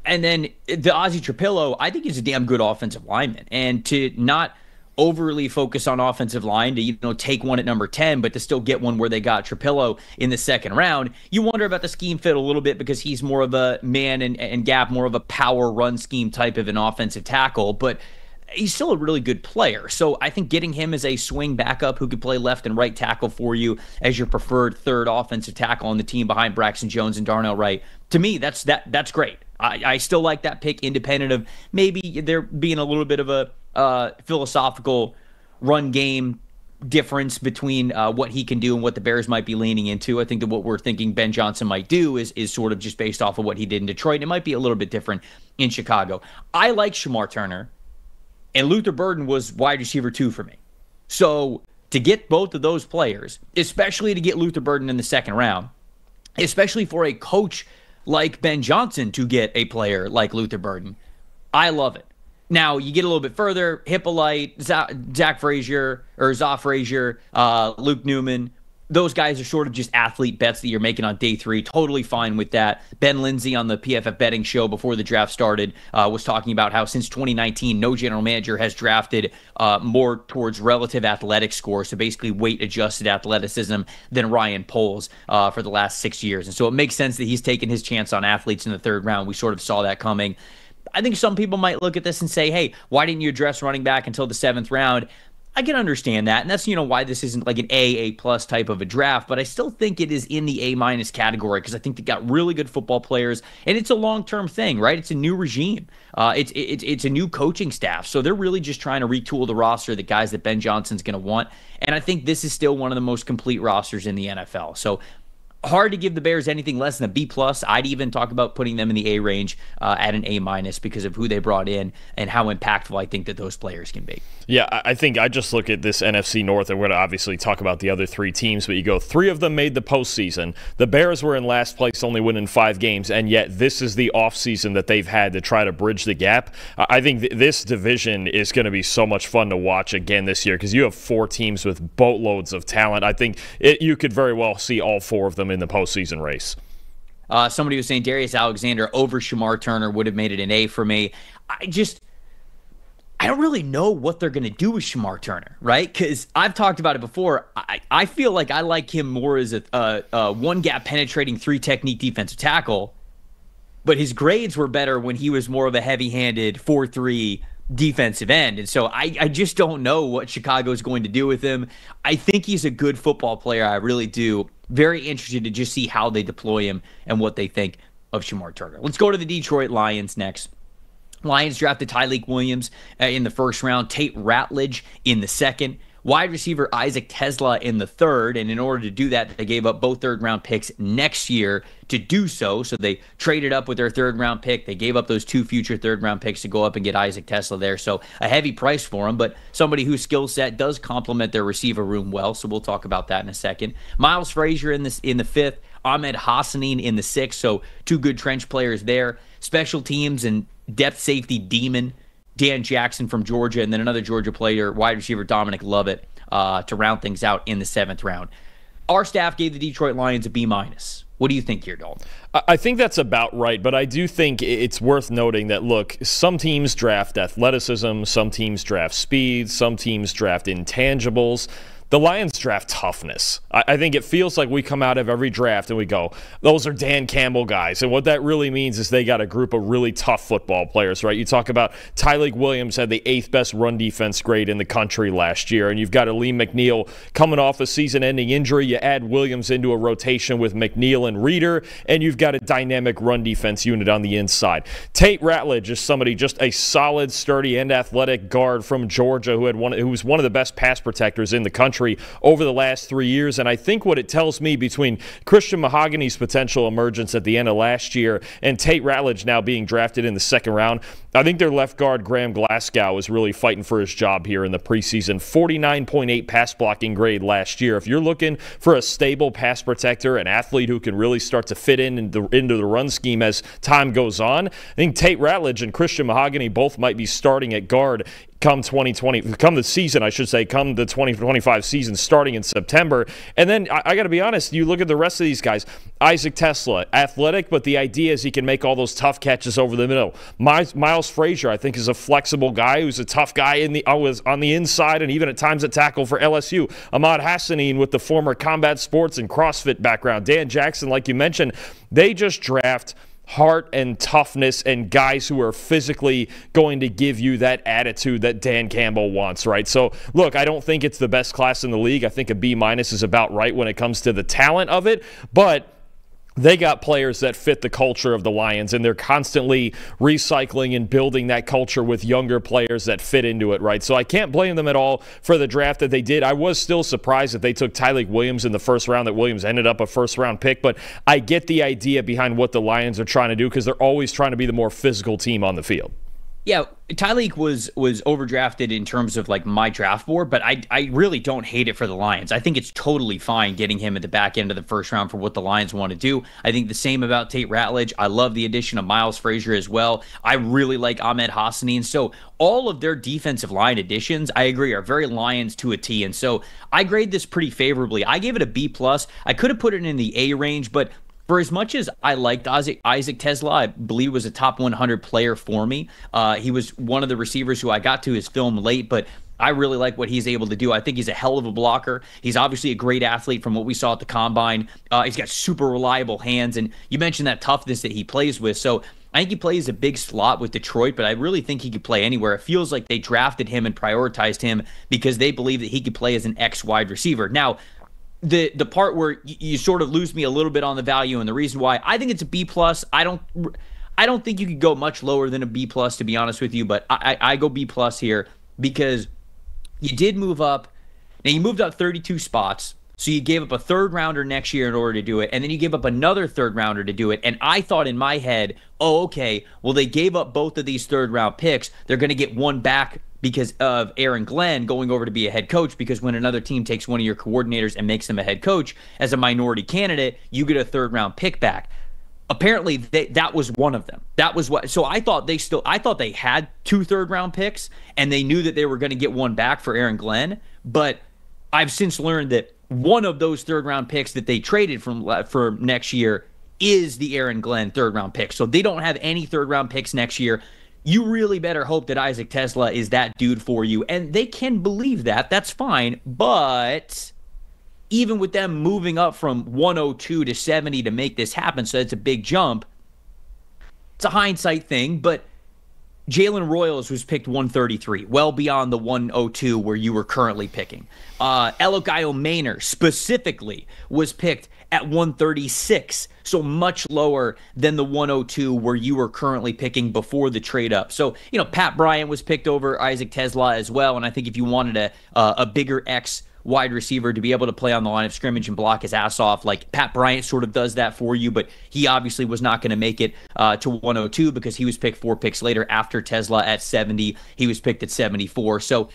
Speaker 2: And then the Ozzie Trapillo, I think, is a damn good offensive lineman. And to not overly focus on offensive line, to take one at number 10, but to still get one where they got Trapillo in the second round, you wonder about the scheme fit a little bit because he's more of a man and gap, more of a power run scheme type of an offensive tackle. But he's still a really good player. So I think getting him as a swing backup who could play left and right tackle for you as your preferred third offensive tackle on the team behind Braxton Jones and Darnell Wright, to me, that's great. I still like that pick, independent of maybe there being a little bit of a philosophical run game difference between what he can do and what the Bears might be leaning into. I think that what we're thinking Ben Johnson might do is sort of just based off of what he did in Detroit. And it might be a little bit different in Chicago. I like Shamar Turner. And Luther Burden was wide receiver 2 for me. So to get both of those players, especially to get Luther Burden in the second round, especially for a coach like Ben Johnson to get a player like Luther Burden, I love it. Now, you get a little bit further, Hippolyte, Zach Frazier, or Za Frazier, Luke Newman, those guys are sort of just athlete bets that you're making on day 3. Totally fine with that. Ben Lindsay on the PFF betting show before the draft started was talking about how since 2019, no general manager has drafted more towards relative athletic score, so basically weight-adjusted athleticism, than Ryan Poles for the last 6 years. And so it makes sense that he's taken his chance on athletes in the third round. We sort of saw that coming. I think some people might look at this and say, hey, why didn't you address running back until the 7th round? I can understand that, and that's, why this isn't like an A+ type of a draft, but I still think it is in the A- category because I think they got really good football players, and it's a long-term thing, right? It's a new regime. It's a new coaching staff, so they're really just trying to retool the roster, the guys that Ben Johnson's going to want, and I think this is still one of the most complete rosters in the NFL. So hard to give the Bears anything less than a B+. I'd even talk about putting them in the A range at an A- because of who they brought in and how impactful I think that those players can be.
Speaker 3: Yeah, I think I just look at this NFC North, and we're going to obviously talk about the other three teams, but you go, three of them made the postseason. The Bears were in last place, only winning 5 games, and yet this is the offseason that they've had to try to bridge the gap. I think this division is going to be so much fun to watch again this year because you have 4 teams with boatloads of talent. I think you could very well see all 4 of them in the postseason race.
Speaker 2: Somebody was saying Darius Alexander over Shamar Turner would have made it an A for me. I don't really know what they're going to do with Shamar Turner, right? Because I've talked about it before. I feel like I like him more as a one-gap penetrating 3-technique defensive tackle, but his grades were better when he was more of a heavy-handed 4-3 defensive end. And so I just don't know what Chicago's going to do with him. I think he's a good football player. I really do. Very interested to just see how they deploy him and what they think of Shamar Turner. Let's go to the Detroit Lions next. Lions drafted Tyleik Williams in the first round, Tate Ratledge in the second, wide receiver Isaac Tesla in the third, and in order to do that, they gave up both third-round picks next year to do so. So they traded up with their third-round pick. They gave up those 2 future third-round picks to go up and get Isaac Tesla there. So a heavy price for him, but somebody whose skill set does complement their receiver room well. So we'll talk about that in a second. Miles Frazier in the fifth, Ahmed Hassanin in the sixth. So 2 good trench players there. Special teams and depth safety demon Dan Jackson from Georgia, and then another Georgia player, wide receiver Dominic Lovett, to round things out in the 7th round. Our staff gave the Detroit Lions a B-. What do you think here, Dalton?
Speaker 3: I think that's about right, but I do think it's worth noting that, look, some teams draft athleticism, some teams draft speed, some teams draft intangibles. The Lions draft toughness. I think it feels like we come out of every draft and we go, those are Dan Campbell guys. And what that really means is they got a group of really tough football players, right? You talk about Tyleik Williams had the 8th best run defense grade in the country last year. And you've got Aleem McNeil coming off a season-ending injury. You add Williams into a rotation with McNeil and Reeder, and you've got a dynamic run defense unit on the inside. Tate Ratledge is somebody, just a solid, sturdy, and athletic guard from Georgia who was one of the best pass protectors in the country over the last 3 years. And I think what it tells me, between Christian Mahogany's potential emergence at the end of last year and Tate Ratledge now being drafted in the 2nd round, I think their left guard, Graham Glasgow, is really fighting for his job here in the preseason. 49.8 pass blocking grade last year. If you're looking for a stable pass protector, an athlete who can really start to fit into the run scheme as time goes on, I think Tate Ratledge and Christian Mahogany both might be starting at guard come the 2025 season starting in September. And then I got to be honest, you look at the rest of these guys. Isaac Tesla, athletic, but the idea is he can make all those tough catches over the middle. Miles Frazier, I think, is a flexible guy who's a tough guy on the inside and even at times at tackle for LSU. Ahmad Hassanin with the former combat sports and CrossFit background. Dan Jackson, like you mentioned, they just draft heart and toughness and guys who are physically going to give you that attitude that Dan Campbell wants, right? So, look, I don't think it's the best class in the league. I think a B- is about right when it comes to the talent of it, but they got players that fit the culture of the Lions, and they're constantly recycling and building that culture with younger players that fit into it, right? So I can't blame them at all for the draft that they did. I was still surprised that they took Tyleik Williams in the 1st round, that Williams ended up a 1st-round pick, but I get the idea behind what the Lions are trying to do because they're always trying to be the more physical team on the field.
Speaker 2: Yeah, Tyleik was overdrafted in terms of like my draft board, but I really don't hate it for the Lions. I think it's totally fine getting him at the back end of the 1st round for what the Lions want to do. I think the same about Tate Ratledge. I love the addition of Miles Frazier as well. I really like Ahmed Hassanin. So all of their defensive line additions, I agree, are very Lions to a T. And so I grade this pretty favorably. I gave it a B+. I could have put it in the A range, but for as much as I liked Isaac Tesla, I believe was a top 100 player for me. He was one of the receivers who I got to his film late, but I really like what he's able to do. I think he's a hell of a blocker. He's obviously a great athlete from what we saw at the Combine. He's got super reliable hands, and you mentioned that toughness that he plays with. So I think he plays a big slot with Detroit, but I really think he could play anywhere. It feels like they drafted him and prioritized him because they believe that he could play as an X wide receiver. Now, the part where you sort of lose me a little bit on the value, and the reason why I think it's a B+. I don't think you could go much lower than a B+, to be honest with you, but I go B+ here because you did move up. Now, you moved up 32 spots, So you gave up a third rounder next year in order to do it, and then you gave up another third rounder to do it. And I thought in my head, oh, okay, well, they gave up both of these third round picks. They're going to get one back because of Aaron Glenn going over to be a head coach, because when another team takes one of your coordinators and makes them a head coach as a minority candidate, you get a third round pick back. Apparently that was one of them. That was what. So I thought they had 2 third round picks, and they knew that they were going to get one back for Aaron Glenn. But I've since learned that one of those third round picks that they traded for next year is the Aaron Glenn third round pick. So they don't have any third round picks next year. You really better hope that Isaac Tesla is that dude for you. And they can believe that. That's fine. But even with them moving up from 102 to 70 to make this happen, so it's a big jump, it's a hindsight thing. But Jalen Royals was picked 133, well beyond the 102 where you were currently picking. Elokayo Maynor specifically was picked at 136, so much lower than the 102 where you were currently picking before the trade up. So, Pat Bryant was picked over Isaac Tesla as well, and I think if you wanted a bigger X wide receiver to be able to play on the line of scrimmage and block his ass off, like Pat Bryant sort of does that for you, but he obviously was not going to make it to 102 because he was picked 4 picks later after Tesla at 70. He was picked at 74. So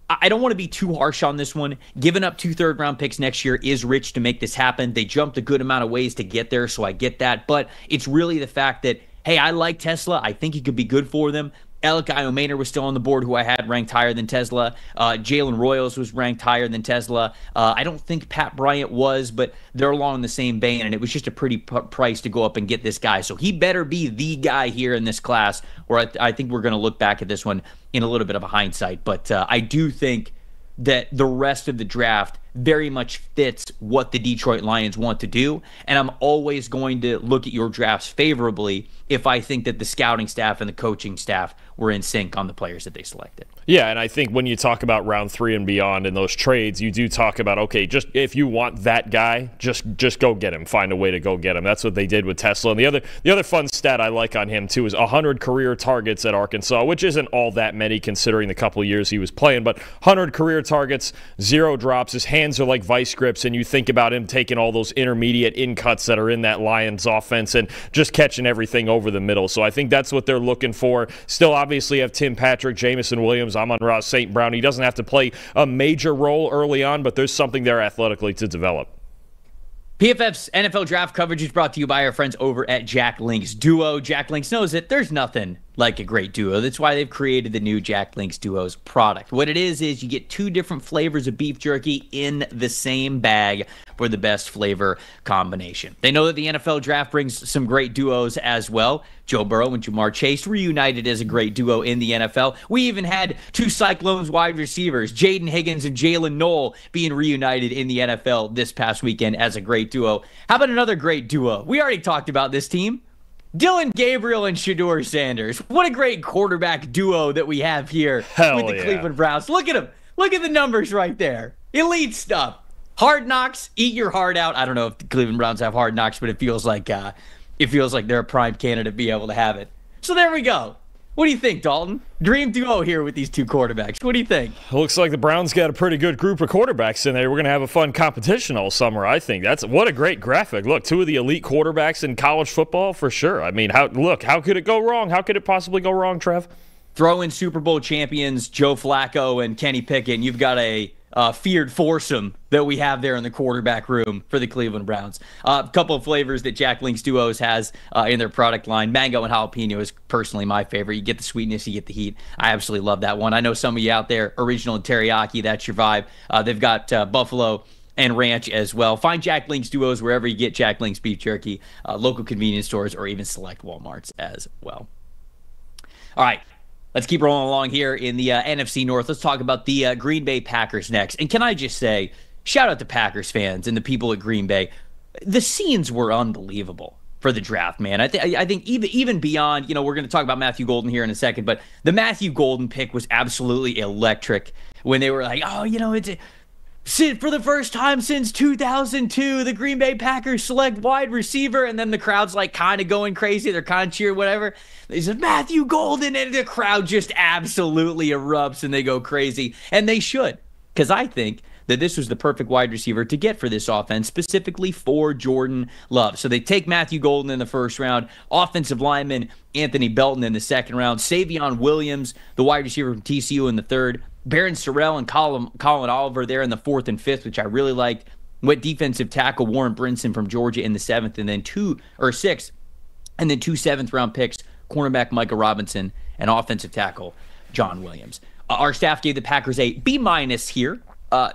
Speaker 2: I don't want to be too harsh on this one. Giving up 2 third-round picks next year is rich to make this happen. They jumped a good amount of ways to get there, so I get that. But it's really the fact that, hey, I like Tesla. I think he could be good for them. Elokayo Maynor was still on the board, who I had ranked higher than Tesla. Jalen Royals was ranked higher than Tesla. I don't think Pat Bryant was, but they're along the same vein, and it was just a pretty price to go up and get this guy. So he better be the guy here in this class, or I think we're going to look back at this one in a little bit of a hindsight. But I do think that the rest of the draft very much fits what the Detroit Lions want to do, and I'm always going to look at your drafts favorably if I think that the scouting staff and the coaching staff were in sync on the players that they selected.
Speaker 3: Yeah, and I think when you talk about round 3 and beyond in those trades, you do talk about, okay, just if you want that guy, just go get him. Find a way to go get him. That's what they did with Tesla. And the other fun stat I like on him, too, is 100 career targets at Arkansas, which isn't all that many considering the couple of years he was playing, but 100 career targets, 0 drops. His hands are like vice grips, and you think about him taking all those intermediate in cuts that are in that Lions offense and just catching everything over the middle. So I think that's what they're looking for. Still obviously have Tim Patrick, Jamison Williams, Amon-Ra St. Brown. He doesn't have to play a major role early on, but there's something there athletically to develop.
Speaker 2: PFF's NFL draft coverage is brought to you by our friends over at Jack Link's Duo. Jack Link's knows that there's nothing like a great duo. That's why they've created the new Jack Link's Duos product. What it is you get 2 different flavors of beef jerky in the same bag for the best flavor combination. They know that the NFL draft brings some great duos as well. Joe Burrow and Jamar Chase reunited as a great duo in the NFL. We even had 2 Cyclones wide receivers, Jaden Higgins and Jalen Noel, being reunited in the NFL this past weekend as a great duo. How about another great duo? We already talked about this team. Dylan Gabriel and Shedeur Sanders. What a great quarterback duo that we have here with the Cleveland Browns. Look at them. Look at the numbers right there. Elite stuff. Hard Knocks, eat your heart out. I don't know if the Cleveland Browns have Hard Knocks, but it feels like they're a prime candidate to be able to have it. So there we go. What do you think, Dalton? Dream duo here with these 2 quarterbacks. What do you think?
Speaker 3: Looks like the Browns got a pretty good group of quarterbacks in there. We're going to have a fun competition all summer, I think. What a great graphic. Look, 2 of the elite quarterbacks in college football for sure. I mean, how could it go wrong? How could it possibly go wrong, Trev?
Speaker 2: Throw in Super Bowl champions Joe Flacco and Kenny Pickett, and you've got a feared foursome that we have there in the quarterback room for the Cleveland Browns. A couple of flavors that Jack Link's Duos has in their product line. Mango and jalapeno is personally my favorite. You get the sweetness, you get the heat. I absolutely love that one. I know some of you out there, original and teriyaki, that's your vibe. They've got buffalo and ranch as well. Find Jack Link's Duos wherever you get Jack Link's beef jerky, local convenience stores, or even select Walmarts as well. All right. Let's keep rolling along here in the NFC North. Let's talk about the Green Bay Packers next. And can I just say, shout out to Packers fans and the people at Green Bay. The scenes were unbelievable for the draft, man. I think even beyond, we're going to talk about Matthew Golden here in a second, but the Matthew Golden pick was absolutely electric when they were like, for the first time since 2002, the Green Bay Packers select wide receiver, and then the crowd's like kind of going crazy. They're kind of cheering, whatever. They said, Matthew Golden, and the crowd just absolutely erupts, and they go crazy. And they should, because I think that this was the perfect wide receiver to get for this offense, specifically for Jordan Love. So they take Matthew Golden in the first round, offensive lineman Anthony Belton in the second round, Savion Williams, the wide receiver from TCU, in the third, Barron Sorrell and Colin Oliver there in the fourth and fifth, which I really liked. Went defensive tackle Warren Brinson from Georgia in the seventh, and then sixth, and then two seventh-round picks, cornerback Micah Robinson and offensive tackle John Williams. Our staff gave the Packers a B- here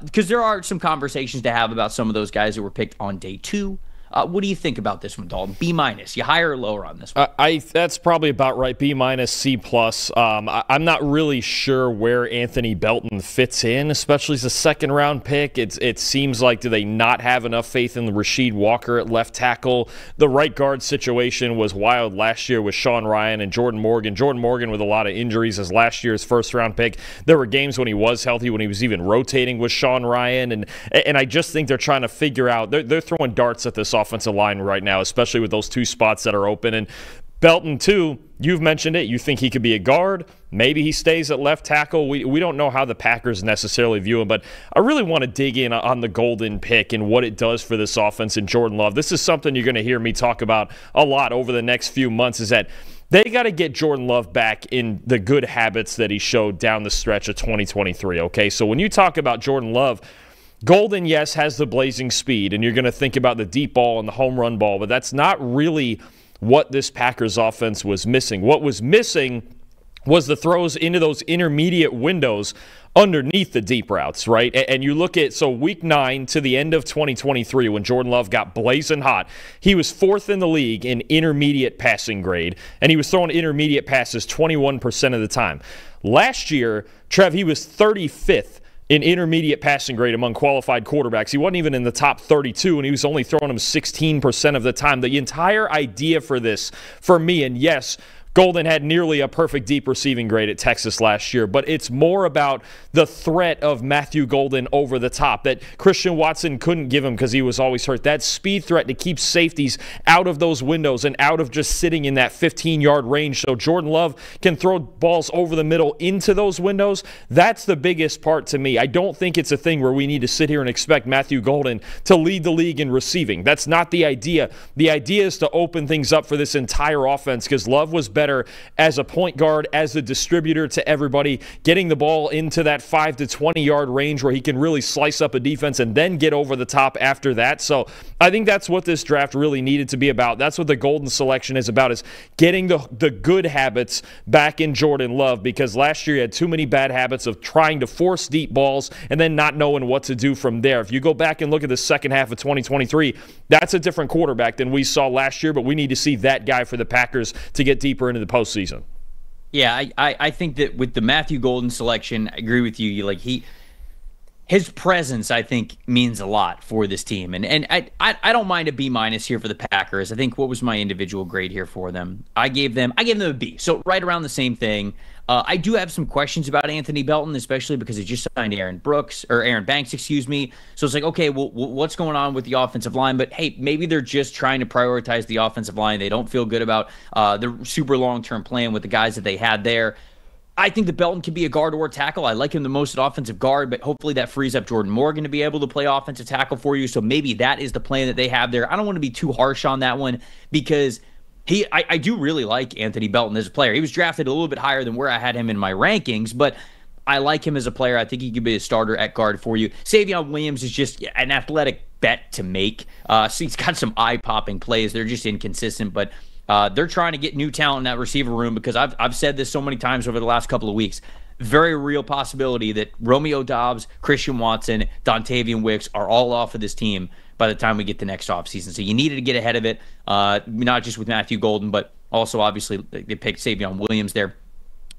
Speaker 2: because there are some conversations to have about some of those guys that were picked on day 2. What do you think about this one, Dalton? B-? You higher or lower on this one?
Speaker 3: That's probably about right. B-, C+. I'm not really sure where Anthony Belton fits in, especially as a second-round pick. It seems like, do they not have enough faith in the Rasheed Walker at left tackle? The right guard situation was wild last year with Sean Ryan and Jordan Morgan. Jordan Morgan with a lot of injuries as last year's first-round pick. There were games when he was healthy, when he was even rotating with Sean Ryan, and I just think they're trying to figure out. They're throwing darts at this offensive line right now, especially with those two spots that are open. And Belton, too, you've mentioned it. You think he could be a guard. Maybe he stays at left tackle. We don't know how the Packers necessarily view him, but I really want to dig in on the Golden pick and what it does for this offense and Jordan Love. This is something you're going to hear me talk about a lot over the next few months, is that they got to get Jordan Love back in the good habits that he showed down the stretch of 2023, okay? So when you talk about Jordan Love, Golden, yes, has the blazing speed, and you're going to think about the deep ball and the home run ball, but that's not really what this Packers offense was missing. What was missing was the throws into those intermediate windows underneath the deep routes, right? And you look at, so week 9 to the end of 2023, when Jordan Love got blazing hot, he was 4th in the league in intermediate passing grade, and he was throwing intermediate passes 21% of the time. Last year, Trev, he was 35th in intermediate passing grade among qualified quarterbacks. He wasn't even in the top 32, and he was only throwing them 16% of the time. The entire idea for this, for me, and yes, Golden had nearly a perfect deep receiving grade at Texas last year, but it's more about the threat of Matthew Golden over the top that Christian Watson couldn't give him because he was always hurt. That speed threat to keep safeties out of those windows and out of just sitting in that 15-yard range so Jordan Love can throw balls over the middle into those windows. That's the biggest part to me. I don't think it's a thing where we need to sit here and expect Matthew Golden to lead the league in receiving. That's not the idea. The idea is to open things up for this entire offense because Love was better as a point guard, as a distributor to everybody, getting the ball into that 5 to 20-yard range where he can really slice up a defense and then get over the top after that. So I think that's what this draft really needed to be about. That's what the Golden selection is about, is getting the good habits back in Jordan Love, because last year he had too many bad habits of trying to force deep balls and then not knowing what to do from there. If you go back and look at the second half of 2023, that's a different quarterback than we saw last year, but we need to see that guy for the Packers to get deeper into the postseason.
Speaker 2: Yeah, I think that with the Matthew Golden selection, I agree with you. His presence, I think, means a lot for this team. And I don't mind a B- here for the Packers. I think, what was my individual grade here for them? I gave them a B. So right around the same thing. I do have some questions about Anthony Belton, especially because he just signed Aaron Banks, excuse me. So it's like, okay, well, what's going on with the offensive line? But hey, maybe they're just trying to prioritize the offensive line. They don't feel good about the super long-term plan with the guys that they had there. I think that Belton can be a guard or a tackle. I like him the most at offensive guard, but hopefully that frees up Jordan Morgan to be able to play offensive tackle for you. So maybe that is the plan that they have there. I don't want to be too harsh on that one because I do really like Anthony Belton as a player. He was drafted a little bit higher than where I had him in my rankings, but I like him as a player. I think he could be a starter at guard for you. Savion Williams is just an athletic bet to make. So he's got some eye-popping plays. They're just inconsistent, but they're trying to get new talent in that receiver room because I've said this so many times over the last couple of weeks. Very real possibility that Romeo Doubs, Christian Watson, Dontavian Wicks are all off of this team by the time we get to next offseason. So you needed to get ahead of it, not just with Matthew Golden, but also obviously they picked Savion Williams there.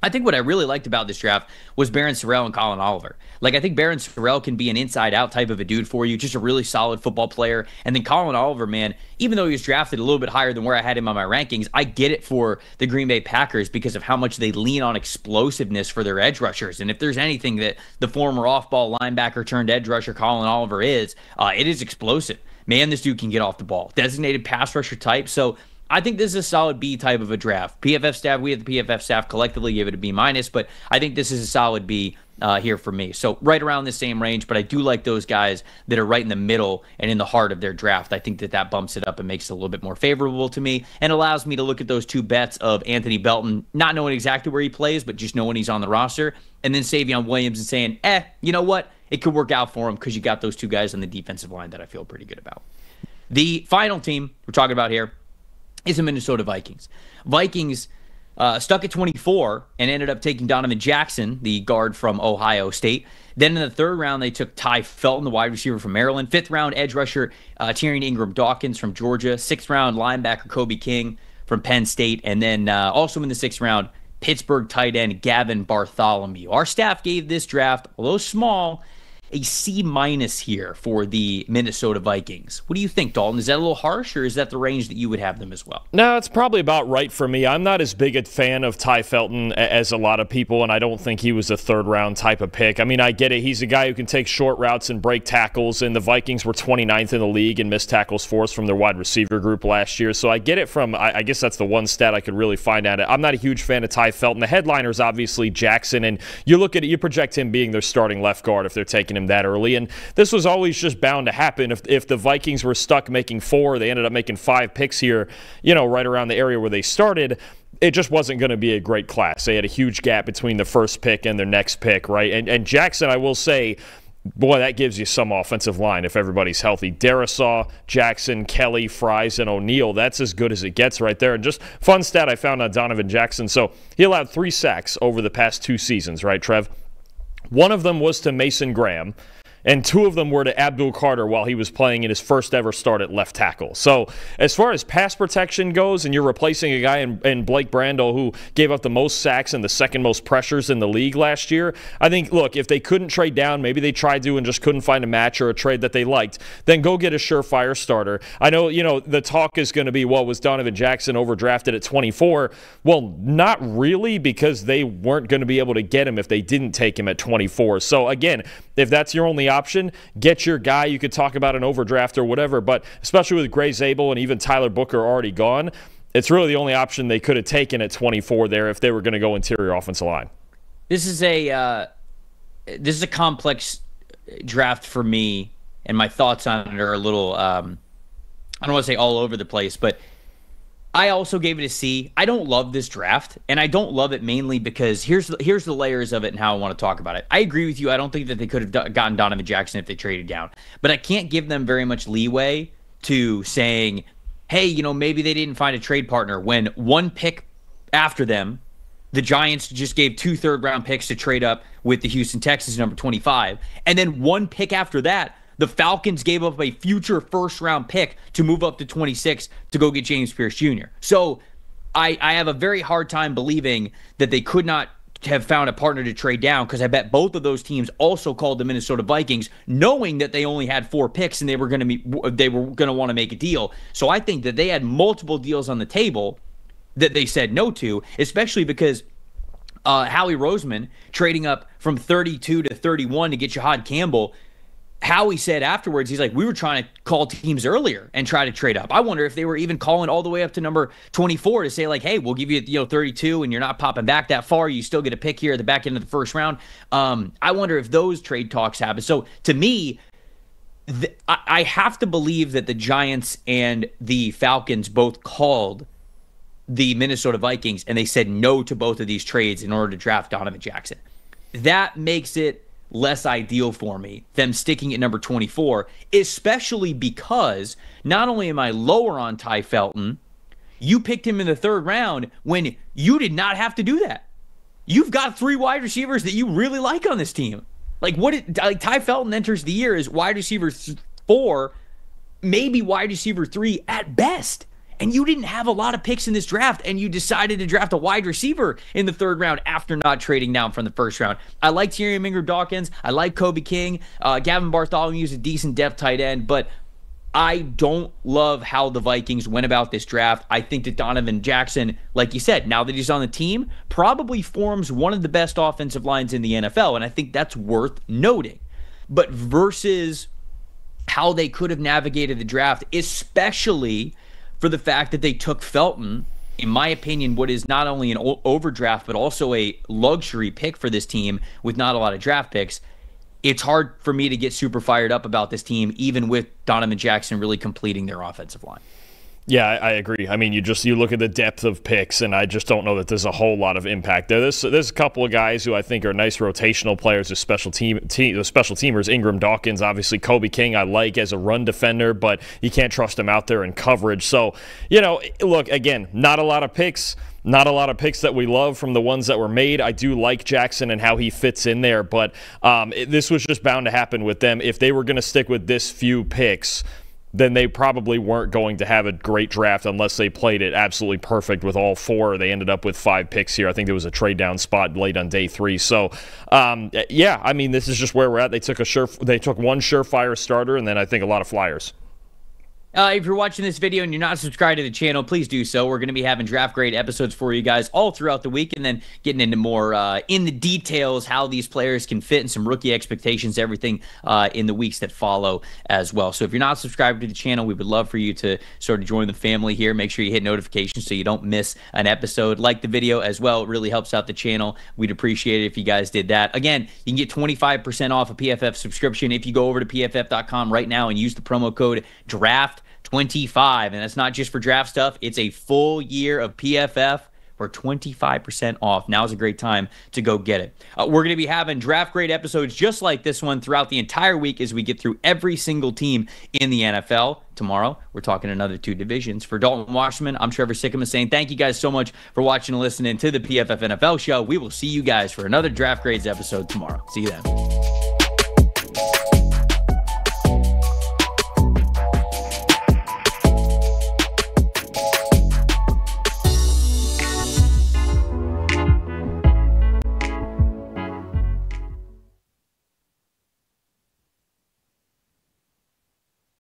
Speaker 2: I think what I really liked about this draft was Barron Sorrell and Colin Oliver. I think Barron Sorrell can be an inside-out type of a dude for you, just a really solid football player. And then Colin Oliver, man, even though he was drafted a little bit higher than where I had him on my rankings, I get it for the Green Bay Packers because of how much they lean on explosiveness for their edge rushers. And if there's anything that the former off-ball linebacker turned edge rusher Colin Oliver is, it is explosive. Man, this dude can get off the ball. Designated pass rusher type. So I think this is a solid B type of a draft. PFF staff, we at the PFF staff collectively give it a B-, but I think this is a solid B. here for me. So right around the same range, but I do like those guys that are right in the middle and in the heart of their draft. I think that bumps it up and makes it a little bit more favorable to me and allows me to look at those two bets of Anthony Belton, not knowing exactly where he plays, but just knowing he's on the roster, and then Savion Williams and saying, you know what? It could work out for him because you got those two guys on the defensive line that I feel pretty good about. The final team we're talking about here is the Minnesota Vikings. Vikings stuck at 24 and ended up taking Donovan Jackson, the guard from Ohio State. Then in the third round, they took Ty Felton, the wide receiver from Maryland. Fifth round, edge rusher Tyrion Ingram-Dawkins from Georgia. Sixth round, linebacker Kobe King from Penn State. And then also in the sixth round, Pittsburgh tight end Gavin Bartholomew. Our staff gave this draft, although small, a C- here for the Minnesota Vikings. What do you think, Dalton? Is that a little harsh, or is that the range that you would have them as well?
Speaker 3: No, it's probably about right for me. I'm not as big a fan of Ty Felton as a lot of people, and I don't think he was a third-round type of pick. I mean, I get it. He's a guy who can take short routes and break tackles, and the Vikings were 29th in the league in missed tackles forced from their wide receiver group last year. So I get it from, I guess that's the one stat I could really find at it. I'm not a huge fan of Ty Felton. The headliner is obviously Jackson, and you look at it, you project him being their starting left guard if they're taking him that early, and this was always just bound to happen. If the Vikings were stuck making 4, they ended up making 5 picks here, right around the area where they started. It just wasn't going to be a great class. They had a huge gap between the first pick and their next pick, right? And Jackson, I will say, boy, that gives you some offensive line if everybody's healthy. Darisaw, Jackson, Kelly, Fries, and O'Neal. That's as good as it gets right there. And just fun stat I found on Donovan Jackson. So he allowed 3 sacks over the past 2 seasons, right, Trev? One of them was to Mason Graham, and 2 of them were to Abdul Carter while he was playing in his first ever start at left tackle. So as far as pass protection goes, and you're replacing a guy in Blake Brandel who gave up the most sacks and the second most pressures in the league last year, I think, look, if they couldn't trade down, maybe they tried to and just couldn't find a match or a trade that they liked, then go get a surefire starter. I know, the talk is going to be, well, was Donovan Jackson overdrafted at 24? Well, not really, because they weren't going to be able to get him if they didn't take him at 24. So again, if that's your only option, get your guy. You could talk about an overdraft or whatever, but especially with Gray Zabel and even Tyler Booker already gone, it's really the only option they could have taken at 24 there if they were going to go interior offensive line.
Speaker 2: This is a complex draft for me, and my thoughts on it are a little, I don't want to say all over the place, but I also gave it a C. I don't love this draft, and I don't love it mainly because here's the layers of it and how I want to talk about it. I agree with you. I don't think that they could have gotten Donovan Jackson if they traded down, but I can't give them very much leeway to saying, hey, maybe they didn't find a trade partner when one pick after them, the Giants just gave 2 third-round picks to trade up with the Houston Texans, number 25, and then one pick after that, the Falcons gave up a future first-round pick to move up to 26 to go get James Pierce Jr. So I have a very hard time believing that they could not have found a partner to trade down, because I bet both of those teams also called the Minnesota Vikings knowing that they only had 4 picks and they were going to want to make a deal. So I think that they had multiple deals on the table that they said no to, especially because Howie Roseman trading up from 32 to 31 to get Jahad Campbell. Howie said afterwards, he's like, we were trying to call teams earlier and try to trade up. I wonder if they were even calling all the way up to number 24 to say, like, hey, we'll give you 32 and you're not popping back that far. You still get a pick here at the back end of the first round. I wonder if those trade talks happen. So to me, I have to believe that the Giants and the Falcons both called the Minnesota Vikings and they said no to both of these trades in order to draft Donovan Jackson. That makes it less ideal for me, them sticking at number 24, especially because not only am I lower on Ty Felton, you picked him in the 3rd round when you did not have to do that. You've got 3 wide receivers that you really like on this team. Ty Felton enters the year as wide receiver 4, maybe wide receiver 3 at best. And you didn't have a lot of picks in this draft, and you decided to draft a wide receiver in the 3rd round after not trading down from the 1st round. I like Tyrion Ingram-Dawkins. I like Kobe King. Gavin Bartholomew is a decent depth tight end, but I don't love how the Vikings went about this draft. I think that Donovan Jackson, like you said, now that he's on the team, probably forms one of the best offensive lines in the NFL, and I think that's worth noting. But versus how they could have navigated the draft, especially for the fact that they took Felton in my opinion, what is not only an overdraft, but also a luxury pick for this team with not a lot of draft picks, it's hard for me to get super fired up about this team, even with Donovan Jackson really completing their offensive line.
Speaker 3: Yeah, I agree. I mean, you look at the depth of picks, and I just don't know that there's a whole lot of impact there. There's a couple of guys who I think are nice rotational players as special teamers. Ingram Dawkins, obviously Kobe King, I like as a run defender, but you can't trust him out there in coverage. So, look, again, not a lot of picks. Not a lot of picks that we love from the ones that were made. I do like Jackson and how he fits in there, but this was just bound to happen with them. If they were going to stick with this few picks, then they probably weren't going to have a great draft unless they played it absolutely perfect with all four. They ended up with 5 picks here. I think there was a trade down spot late on day 3. So, yeah, I mean, this is just where we're at. They took one surefire starter, and then I think a lot of flyers.
Speaker 2: If you're watching this video and you're not subscribed to the channel, please do so. We're going to be having draft grade episodes for you guys all throughout the week, and then getting into more in the details, how these players can fit, and some rookie expectations, everything in the weeks that follow as well. So if you're not subscribed to the channel, we would love for you to sort of join the family here. Make sure you hit notifications so you don't miss an episode. Like the video as well. It really helps out the channel. We'd appreciate it if you guys did that. Again, you can get 25% off a PFF subscription if you go over to PFF.com right now and use the promo code DRAFT25, and that's not just for draft stuff. It's a full year of PFF for 25% off. Now's a great time to go get it. We're going to be having draft grade episodes just like this one throughout the entire week as we get through every single team in the NFL. Tomorrow, we're talking another 2 divisions. For Dalton Wasserman, I'm Trevor Sikkema saying thank you guys so much for watching and listening to the PFF NFL show. We will see you guys for another draft grades episode tomorrow. See you then.